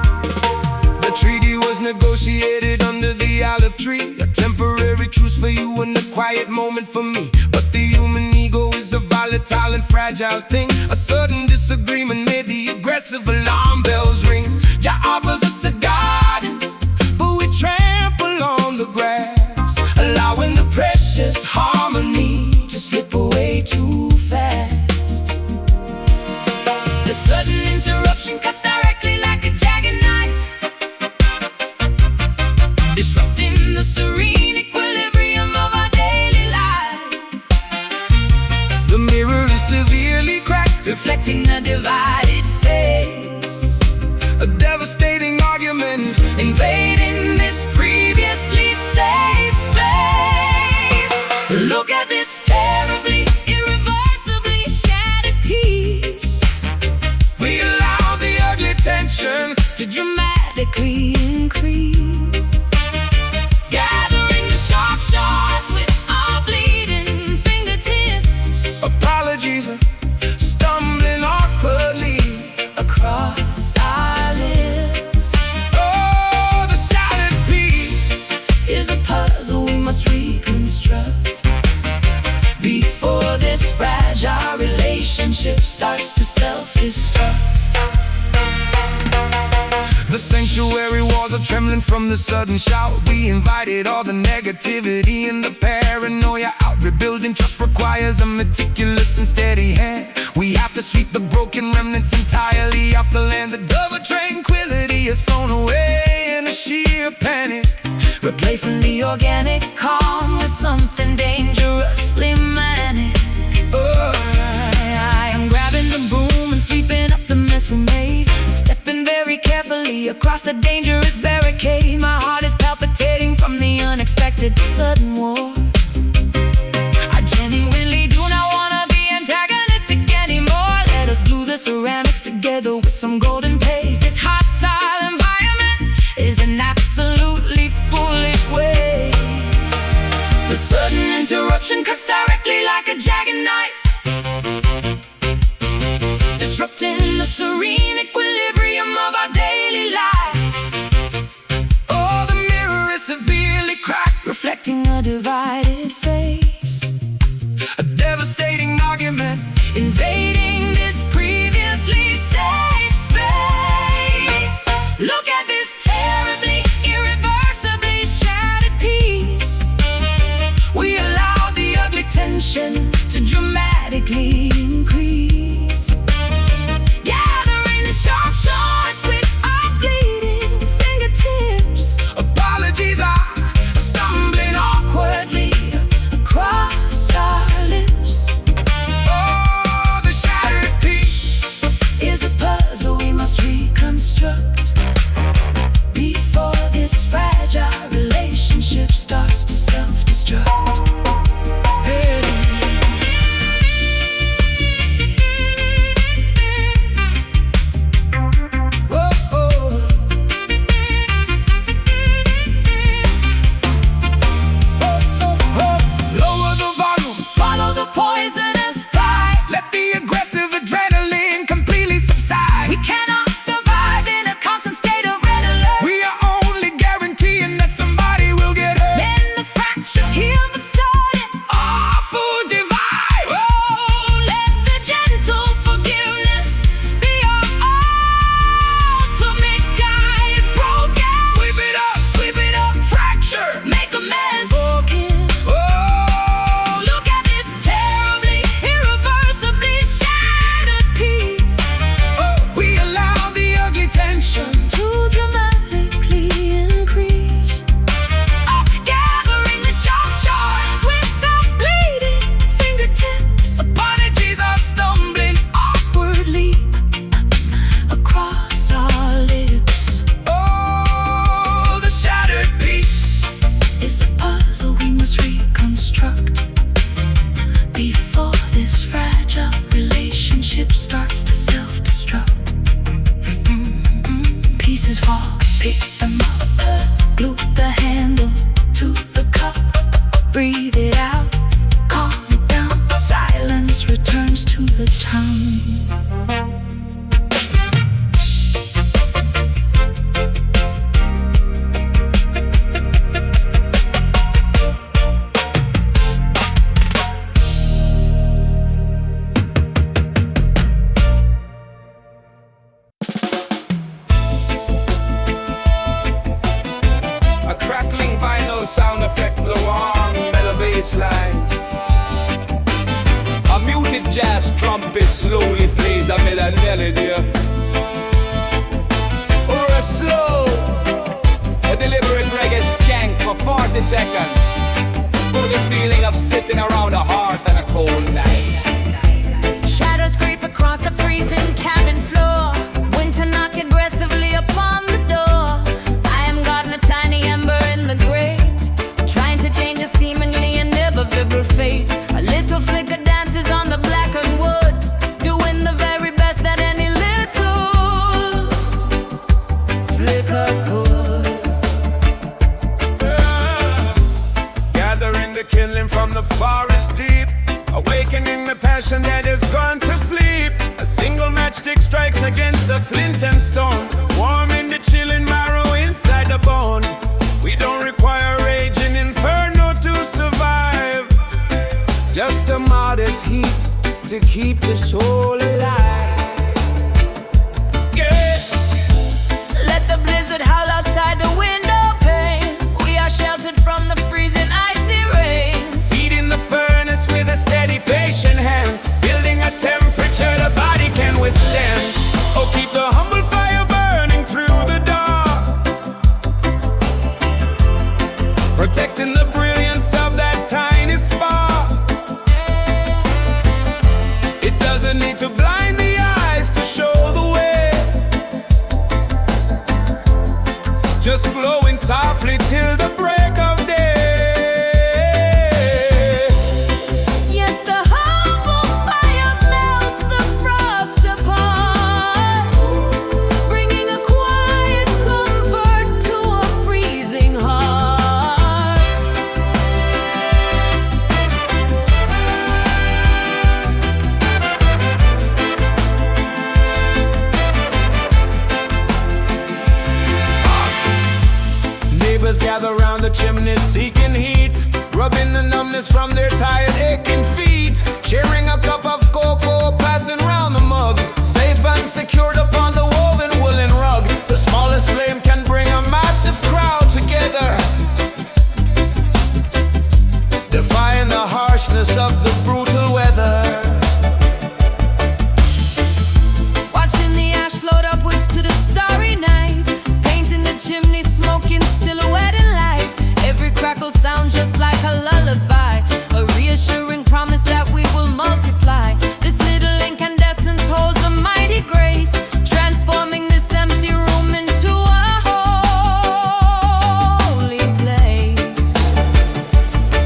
The treaty was negotiated under the olive tree, a temporary truce for you and a quiet moment for me. But the human ego is a volatile and fragile thing. A sudden disagreement made the aggressive alarm bells ring. Jah offers us a garden, but we trample on the grass, allowing the precious harmony to slip away too fast. The sudden interruption cuts directly like a jagged knife, disrupting the serene equilibrium of our daily life. The mirror is severely cracked, reflecting a divided face. A devastating argument invading this previously safe space. Look at this terribly, irreversibly shattered piece. We allow the ugly tension to dramatically increase, gathering the sharp shards with our bleeding fingertips. Apologies are stumbling awkwardly across our lips. Oh, the shattered piece is a puzzle we must reconstruct before this fragile relationship starts to self-destruct. The sanctuary walls are trembling from the sudden shout. We invited all the negativity and the paranoia out. Rebuilding trust requires a meticulous and steady hand. We have to sweep the broken remnants entirely off the land. The dove of tranquility has flown away in a sheer panic, replacing the organic calm with something dangerously manic. I am grabbing the broom and sweeping up the mess we made, stepping very carefully across the dangerous barricade. My heart is palpitating from the unexpected sudden war. I genuinely do not want to be antagonistic anymore. Let us glue the ceramics together with some golden paste. This hostile environment is an absolutely foolish waste. The sudden interruption cuts directly like a jagged knife, disrupting the serene equilibrium of our daily life. Oh, the mirror is severely cracked, reflecting a divided face. A devastating argument invading this previously safe space. Look at this terribly, irreversibly shattered piece. We allow the ugly tension to dramatically increase, gathering the sharp shards with our bleeding fingertips. Apologies are stumbling awkwardly across our lips. Oh, the shattered piece is a puzzle we must reconstruct before this fragile relationship starts to self-destruct. Hey. trumpet slowly plays a melody. Or a slow, a deliberate reggae skank for 40 seconds. For the feeling of sitting around a hearth on a cold night. Shadows creep across the freezing cabin floor. Winter knock aggressively upon the door. I am guarding a tiny ember in the grate, trying to change a seemingly inevitable fate. A little flicker dances on the blackened wood, doing the very best that any little flicker could. Gathering the kindling from the forest deep, awakening the passion that has gone to sleep. A single matchstick strikes against the flint and stone, warming the chilling marrow inside the bone. We don't require raging inferno to survive, just a modest heat to keep the soul alive. Yeah. Let the blizzard howl outside the window pane. We are sheltered from the freezing icy rain. Feeding the furnace with a steady, patient hand, building a temperature the body can withstand. Oh, keep the humble fire burning through the dark, protecting the brilliance of that tiny spark. It doesn't need to blind the eyes to show the way, just glowing softly till the break of day. Yes, the humble fire melts the frost apart, bringing a quiet comfort to a freezing heart. Neighbors gather round the chimney seeking heat, rubbing the numbness from their tired aching feet, sharing a cup of cocoa, passing round the mug, safe and secured upon the woven woolen rug. The smallest flame can bring a massive crowd together, defying the harshness of the brutal weather. Watching the ash float upwards to the starry night, painting the chimney smoking silhouette in light. Every crackle sound just like a lullaby, a reassuring promise that we will multiply. This little incandescence holds a mighty grace, transforming this empty room into a holy place.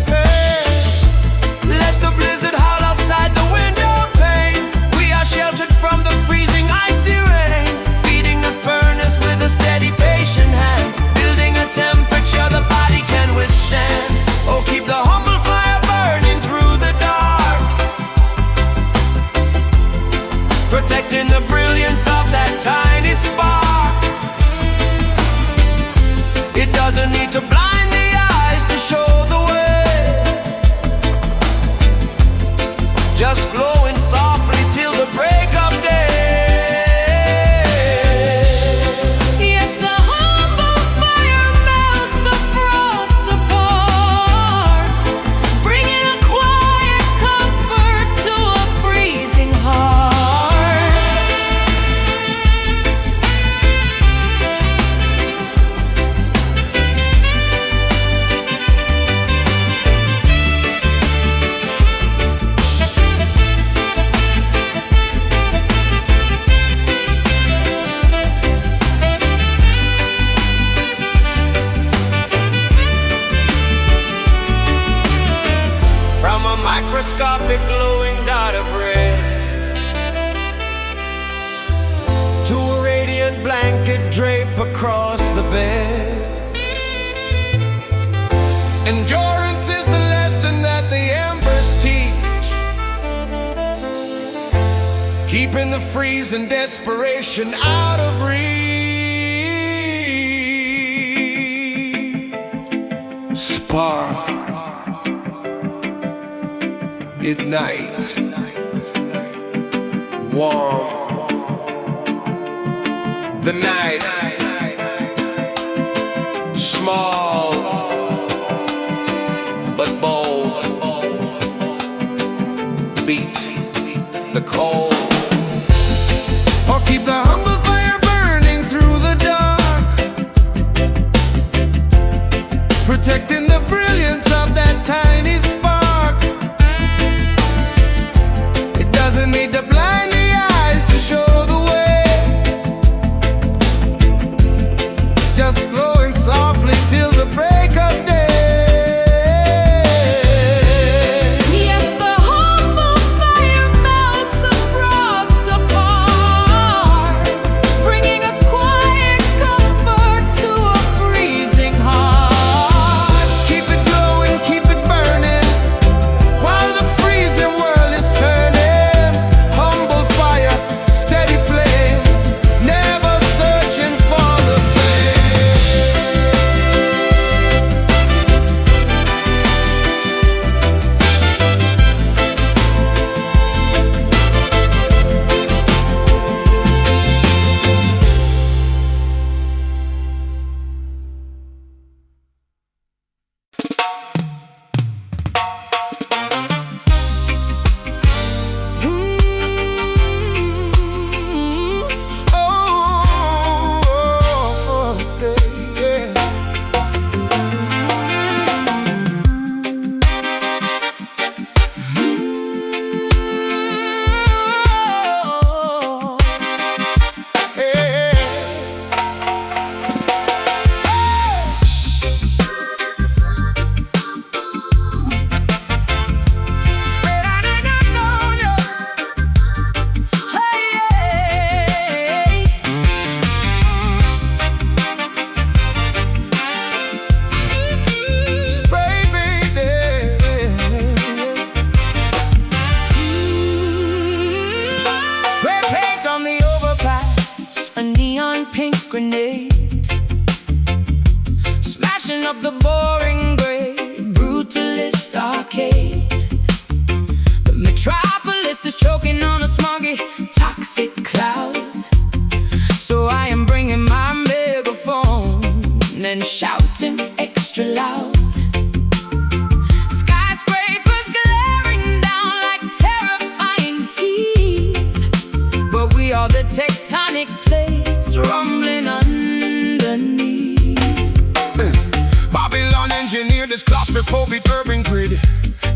Hey, let the blizzard howl outside the window pane. We are sheltered from the freezing icy rain, feeding the furnace with a steady, patient hand, building a temperature the body can withstand. Oh, keep the humble fire burning through the dark, protecting the brilliance of that tiny spark. It doesn't need to blind the eyes to show the way, just glowing softly till the break of day. Yes, the humble fire melts the frost apart, bringing a quiet comfort to a freezing heart. From a microscopic glowing dot of red to a radiant blanket drape across the bed. Endurance is the lesson that the embers teach, keeping the freeze and desperation out of reach. Spark, ignite, warm the night, small but bold, beat the cold. Or keep the humble fire burning through the dark, protecting the brilliance of that tiny spark. It doesn't need to blind the eyes to show the way, just flowing softly till the break of day. Grenade, smashing up the boring gray brutalist arcade. The metropolis is choking on a smoggy, toxic cloud. So I am bringing my megaphone and shouting extra loud. Skyscrapers glaring down like terrifying teeth, but we are the tectonic plates rumbling underneath. Babylon engineered this claustrophobic urban grid,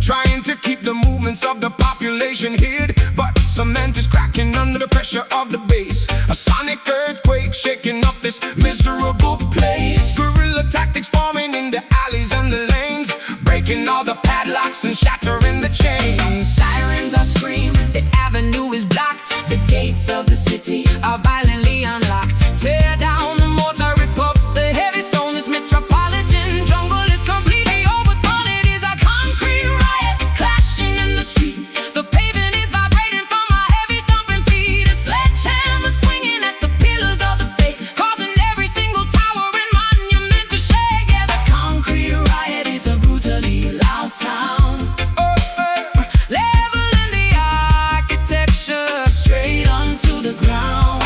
trying to keep the movements of the population hid. But cement is cracking under the pressure of the bass, a sonic earthquake shaking up this miserable place. Guerrilla tactics forming in the alleys and the lanes, breaking all the padlocks and shattering the chains. Sirens are screaming, the avenue is blocked, the gates of the city are violently unlocked. Tear down the mortar, rip up the heavy stone. This metropolitan jungle is completely overthrown. It is a concrete riot clashing in the street. The pavement is vibrating from our heavy stomping feet. A sledgehammer swinging at the pillars of the faith, causing every single tower and monument to shake. Yeah, the concrete riot is a brutally loud sound, leveling the architecture straight onto the ground.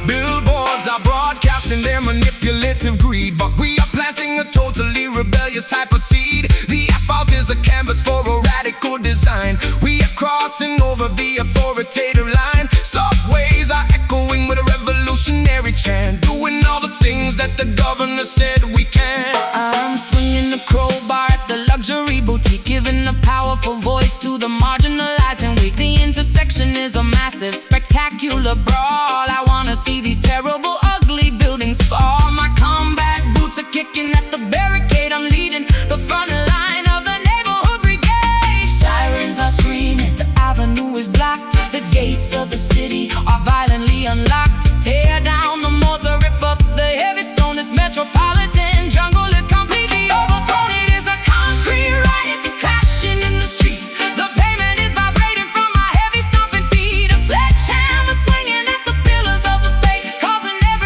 Billboards are broadcasting their manipulative greed, but we are planting a totally rebellious type of seed. The asphalt is a canvas for a radical design. We are crossing over the authoritative line. Subways are echoing with a revolutionary chant, doing all the things that the governor said we can. I'm swinging the crowbar at the luxury boutique, giving a powerful voice to the marginalized and weak. The intersection is a massive, spectacular brawl. I wanna see these terrible, ugly buildings fall. My combat boots are kicking at the barricade. I'm leading the front line of the neighborhood brigade. Sirens are screaming, the avenue is blocked, the gates of the city are violently unlocked. Tear down the mortar, rip up the heavy stone. This metropolitan jungle is completely overthrown. It is a concrete riot clashing in the streets. The pavement is vibrating from our heavy stomping feet. A sledgehammer swinging at the pillars of the faith, causing every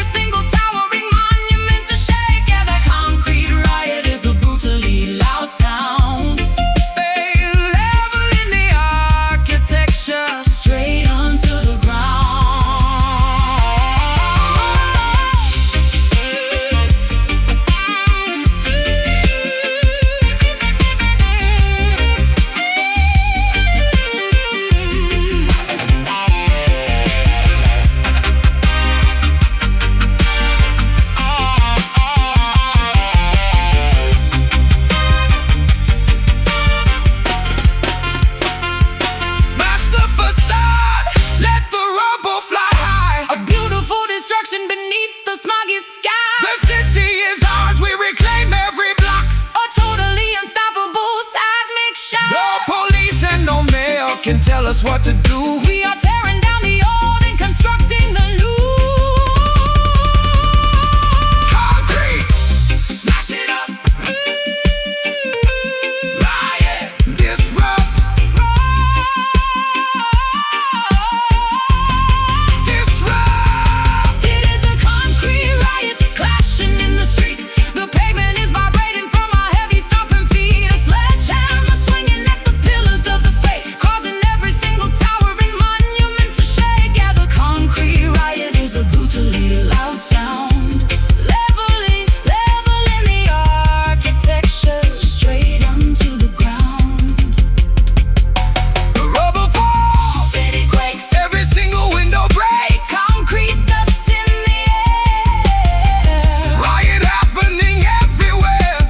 can tell us what to do. We are tearing down the old and constructing the new. Concrete, smash it up. Riot, disrupt. Disrupt. It is a concrete riot, clashing in the street. The pavement is vibrating from our heavy stomping feet. A sledgehammer swinging at the pillars of the faith, causing every single tower and monument to shake. Yeah, the concrete riot is a brutally loud sound, leveling the architecture straight onto the ground. The rubble falls, City quakes, every single window breaks. concrete dust in the air. Riot happening everywhere.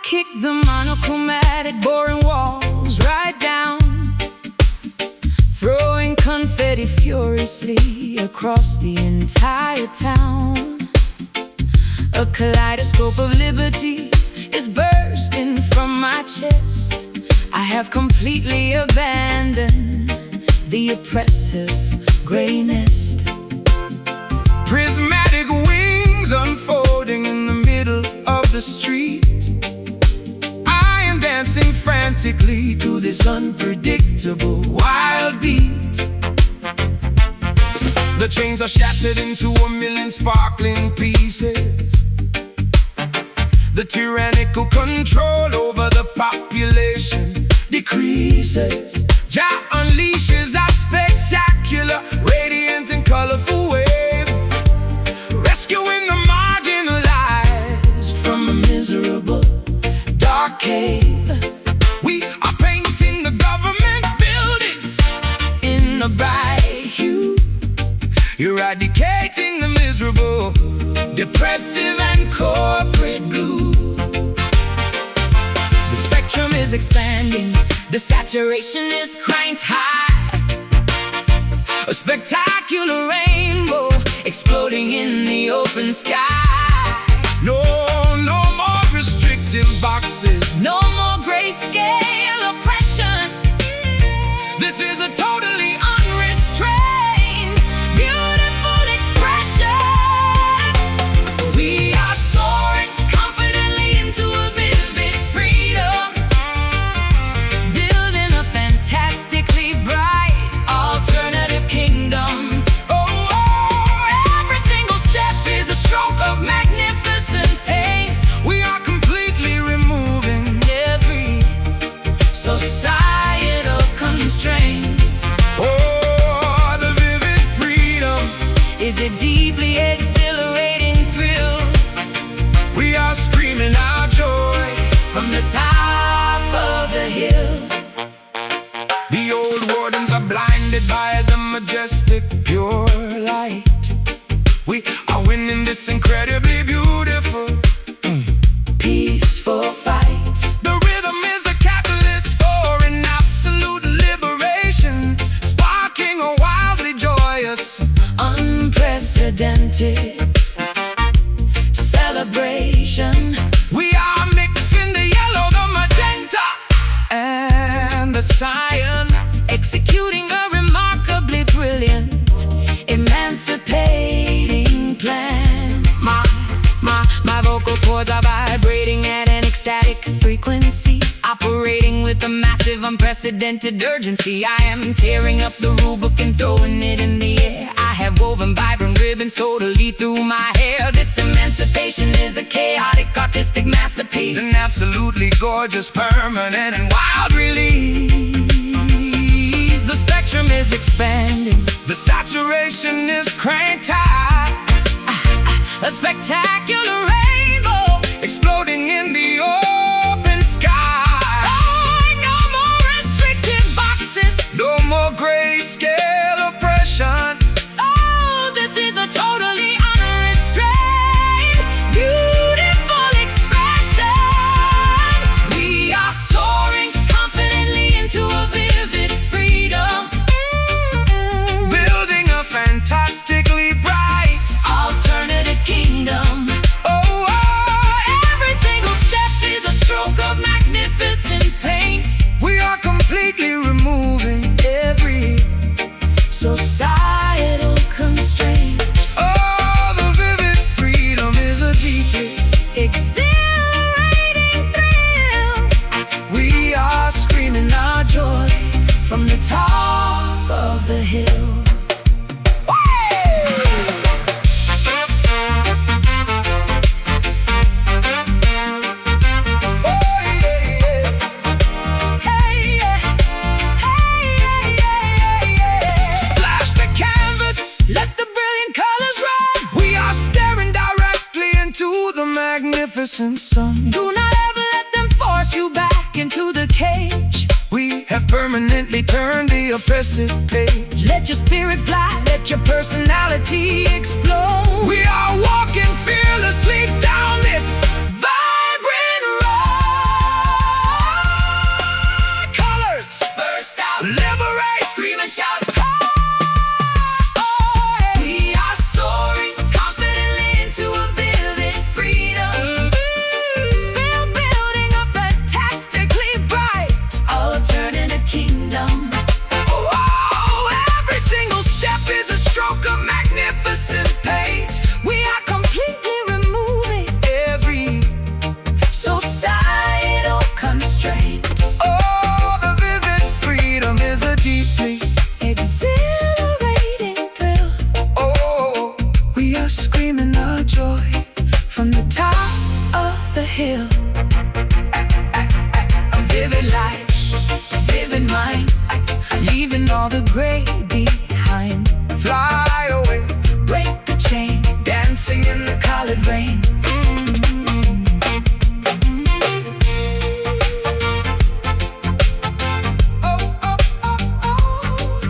Kick the monochromatic boring walls right down, throwing confetti furiously across the entire town. A kaleidoscope of liberty is bursting from my chest. I have completely abandoned the oppressive gray nest. Prismatic wings unfolding in the middle of the street. I am dancing frantically to this unpredictable wild beat. The chains are shattered into a million sparkling pieces. The tyrannical control over the population decreases. Jah unleashes a spectacular, radiant and colorful wave, rescuing the marginalized from a miserable dark cave. We are painting the government buildings in a bright hue, eradicating the miserable, depressive and corporate blue. The spectrum is expanding, the saturation is cranked high. A spectacular rainbow exploding in the open sky. No more restrictive boxes. No more grayscale oppression. This is a totally Unrestrained, beautiful expression. We are soaring confidently into a vivid freedom, building a fantastically bright alternative kingdom. Every single step is a stroke of magnificent pace. We are completely removing Every societal constraints. oh, the vivid freedom. Is a deeply exhilarating thrill We are screaming our joy. from the top of the hill. The old wardens are blinded by the majestic pure light. We are winning this incredibly beautiful, Peaceful fight. the rhythm is a catalyst for an absolute liberation, sparking a wildly joyous, Unprecedented celebration. we are mixing the yellow, the magenta, and the cyan, Executing a remarkably brilliant, emancipating plan. My vocal cords are vibrating at an ecstatic frequency, operating with a massive, unprecedented urgency. I am tearing up the rule book and throwing it in the air. I have woven vibrant ribbons totally through my hair. This emancipation is a chaotic, artistic masterpiece. an absolutely gorgeous, permanent and wild release. The spectrum is expanding. vibration is cranked high. A spectacular rainbow Exploding in the open sky. Oh, no more restricted boxes. No more grayscale oppression. Oh, this is a totally unrestrained, beautiful expression. We are soaring confidently into a vivid freedom, Building a fantastically bright alternative kingdom. oh, Every single step is a stroke of magnificent paint. we are completely removing every Societal constraint, oh, the vivid freedom is a deeply exhilarating thrill. we are Screaming our joy from the top of the hill. Hey, yeah. Hey, yeah, yeah, yeah. Splash the canvas, Let the brilliant colors run. we are staring directly into the magnificent sun. Do not ever let them force you back into the cage. We have permanently turned the oppressive page. Let your spirit fly, let your personality explode. We are walking fearlessly down this Vibrant road. colors, Burst out, liberate, scream and shout. We are soaring confidently into a vivid freedom, building a fantastically bright alternative kingdom. oh, every single step is a stroke of magnificent paint. We are completely removing Every, societal constraint, oh, the vivid freedom is a deeply, exhilarating thrill. oh, We are screaming our joy from the top of the hill. A vivid life, a vivid mind, leaving all the gray behind. fly away, Break the chain, dancing in the colored rain. oh, oh, oh, oh.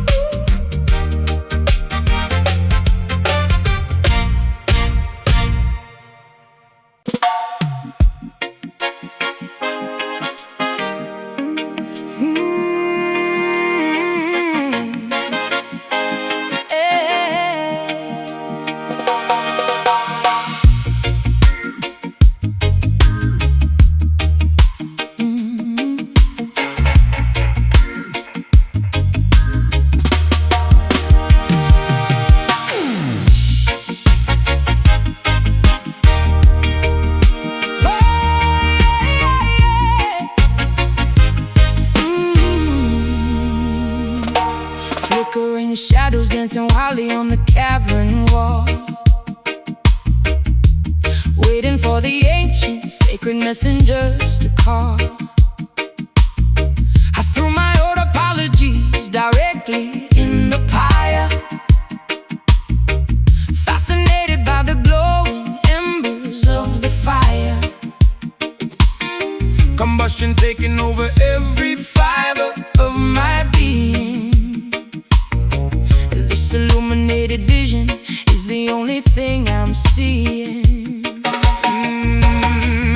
Flickering shadows dancing wildly on the cavern wall, waiting for the ancient sacred messengers to call. I threw my old apologies directly in the pyre, fascinated by the glowing embers of the fire. Combustion taking over every Fiber of my being, this illuminated vision is the only thing I'm seeing.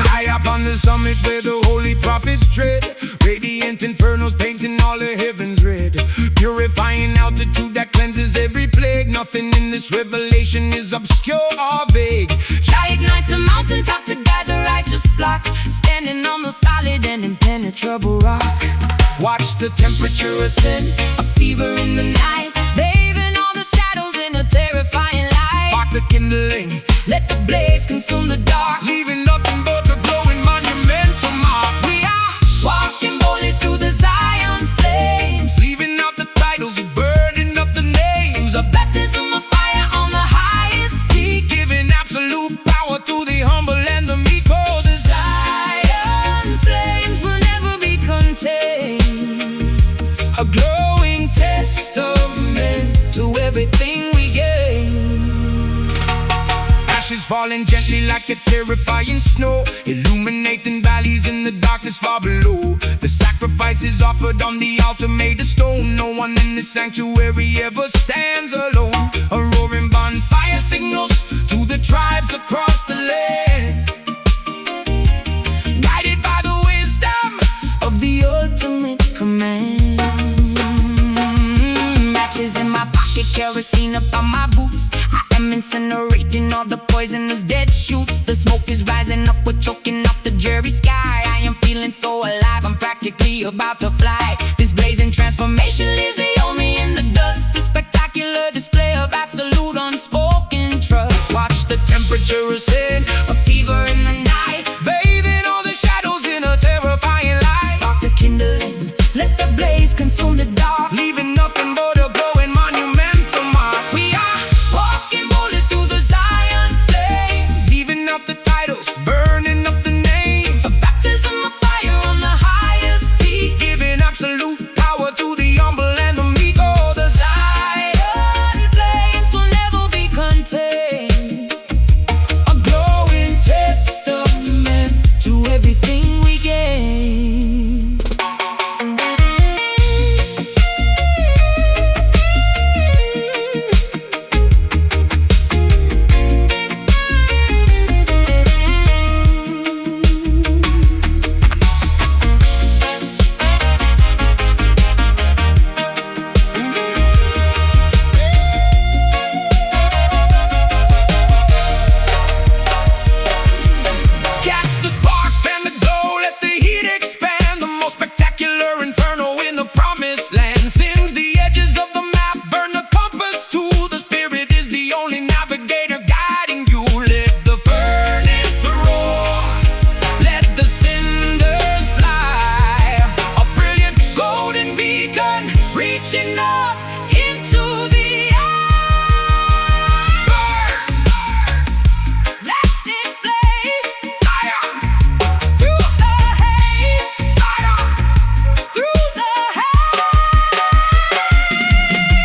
high up on the summit where the holy prophets tread. Radiant infernos painting all the heavens red. Purifying altitude that cleanses every plague. Nothing in this revelation is obscure or vague. Try ignites a mountaintop to guide the righteous flock, standing on the solid and impenetrable rock. Watch the temperature ascend. A fever in the night, bathing all the shadows in a terrifying light. Spark the kindling, Let the blaze consume the dark. leaving nothing but a glowing monumental mark. We are walking boldly through the Zion flames, Leaving out the titles, burning up the names. a baptism of fire on the highest peak. Giving absolute power to the humble and the meek. Oh, the Zion flames will never be contained. a glowing glowing testament to everything we gain. Ashes falling gently like a terrifying snow, illuminating valleys in the darkness far below. The sacrifices offered on the altar made of stone. No one in this sanctuary ever stands alone. A roaring bonfire signals to the tribes across the land, guided by the wisdom of the ultimate command. Matches in my pocket, kerosene up on my boots. I am incinerating all the poisonous dead shoots. The smoke is rising up, we're choking up the dreary sky. I am feeling so alive, I'm practically about to fly. This blazing transformation leaves the me in the dust. A spectacular display of absolute unspoken trust. Watch the temperature ascend, a fever in the night, bathing all the shadows in a terrifying light. Spark the kindling, let the blaze consume the dark, leaving nothing but a glowing monumental mark. We are walking boldly through the Zion flame, leaving up the titles, burning up the names. A baptism of fire on the highest peak, giving absolute power to the humble and the meek. Oh, the Zion flames will never be contained, a glowing testament to everything we gain. Catch the spark, fan the glow, let the heat expand. The most spectacular inferno in the promised land. Singe the edges of the map, burn the compass too. The spirit is the only navigator guiding you. Let the furnace roar, let the cinders fly. A brilliant golden beacon reaching up into the eye. Burn, let it blaze, Zion, through the haze, Zion, through the haze.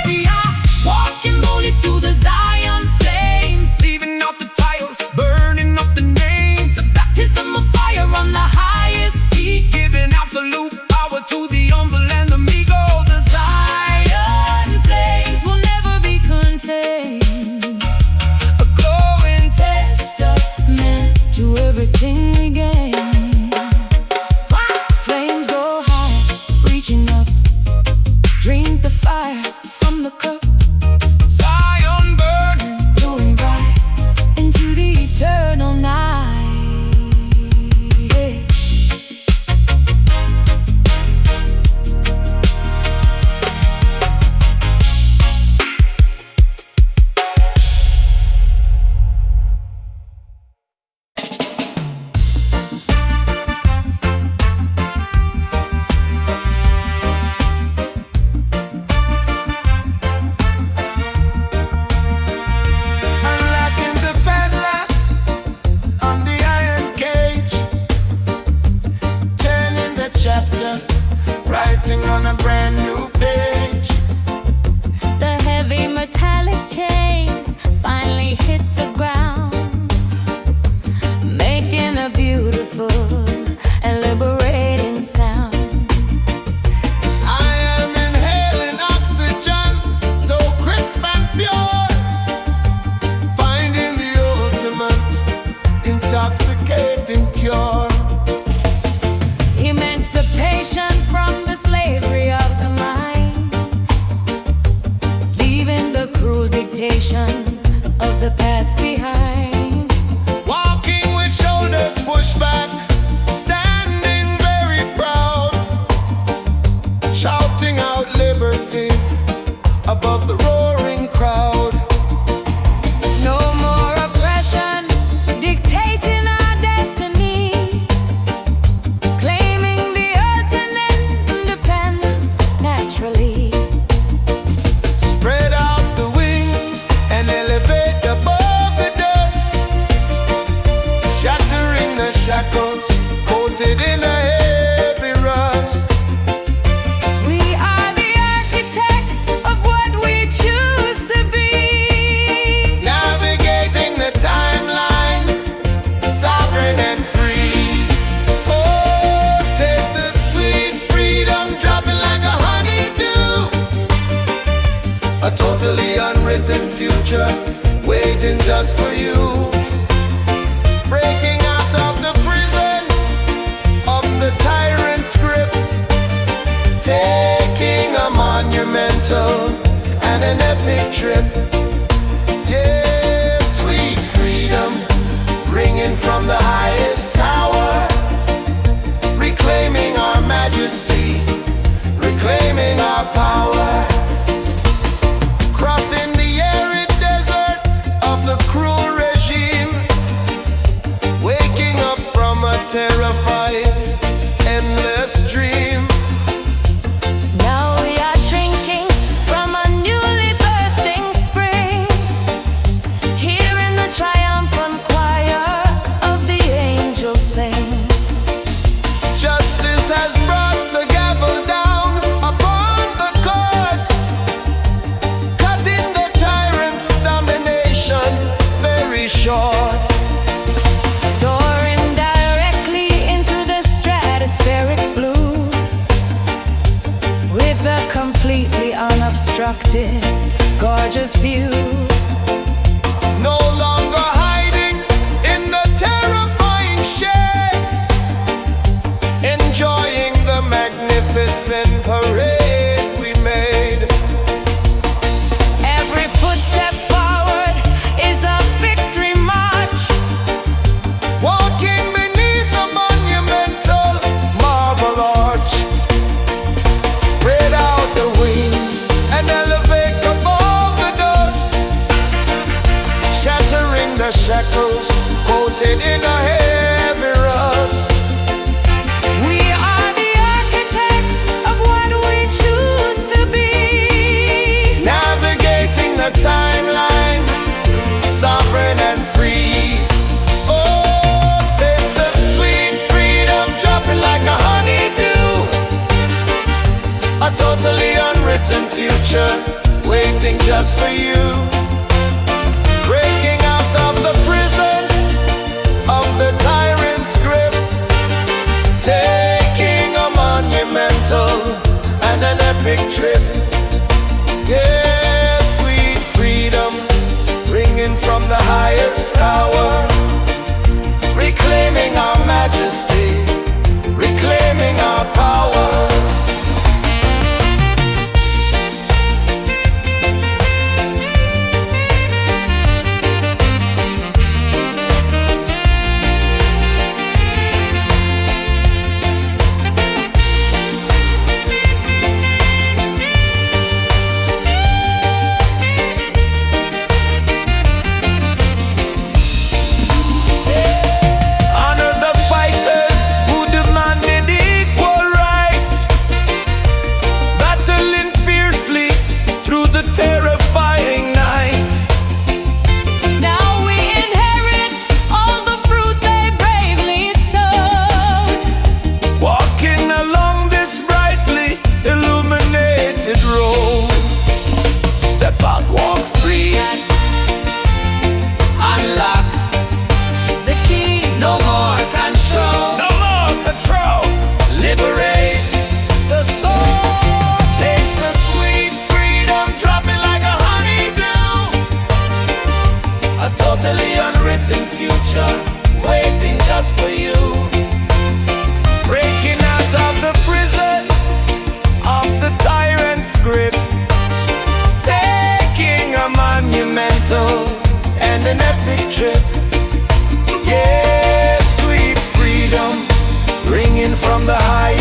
We are walking boldly through the Zion flames, leaving out the titles, burning up the names. A baptism of fire on the highest peak, giving absolute power to the humble and the meek. Oh, the Zion flames will never be contained, a glowing testament to everything we gain. Flames go high, reaching up, drink the fire from the cup. Zion burning, glowing bright into the eternal night. Yeah. A totally unwritten future waiting just for you. Breaking out of the prison of the tyrant's grip, taking a monumental and an epic trip. Yeah, sweet freedom, ringing from the highest tower, reclaiming our majesty, reclaiming our power. Crossing the arid desert of the cruel regime, waking up from a terrifying, endless dream. Now we are drinking from a newly bursting spring, hearing the triumphant choir of the angels sing. Justice has brought the gavel down upon the court, cutting the tyrant's domination very short. Soaring directly into the stratospheric blue, with a completely unobstructed, gorgeous view. No longer hiding in the terrifying shade, enjoying the magnificent parade we made. Every footstep forward is a victory march, Walking beneath a monumental marble arch, spread out the wings and elevate above the dust, shattering the shackles coated in a heavy rust. we are the architects of what we choose to be. Navigating the timeline, sovereign and free. Oh, taste the sweet freedom dropping like a honeydew. A totally unwritten future waiting just for you. Breaking out of the prison of the tyrant's grip, taking a monumental and an epic trip. Yeah, sweet freedom, ringing from the highest tower, reclaiming our majesty, reclaiming our power. Honor the fighters who demanded equal rights, battling fiercely through the terrifying nights. Now we inherit all the fruit they bravely sowed, Walking along this brightly illuminated road. Step out, walk free, unlock the key. no more control, no more control. Liberate the soul, taste the sweet freedom dropping like a honeydew. A totally unwritten future waiting just for you. Breaking out of the prison of the tyrant's grip, taking a monumental and an epic trip. Yeah, sweet freedom, ringing from the highest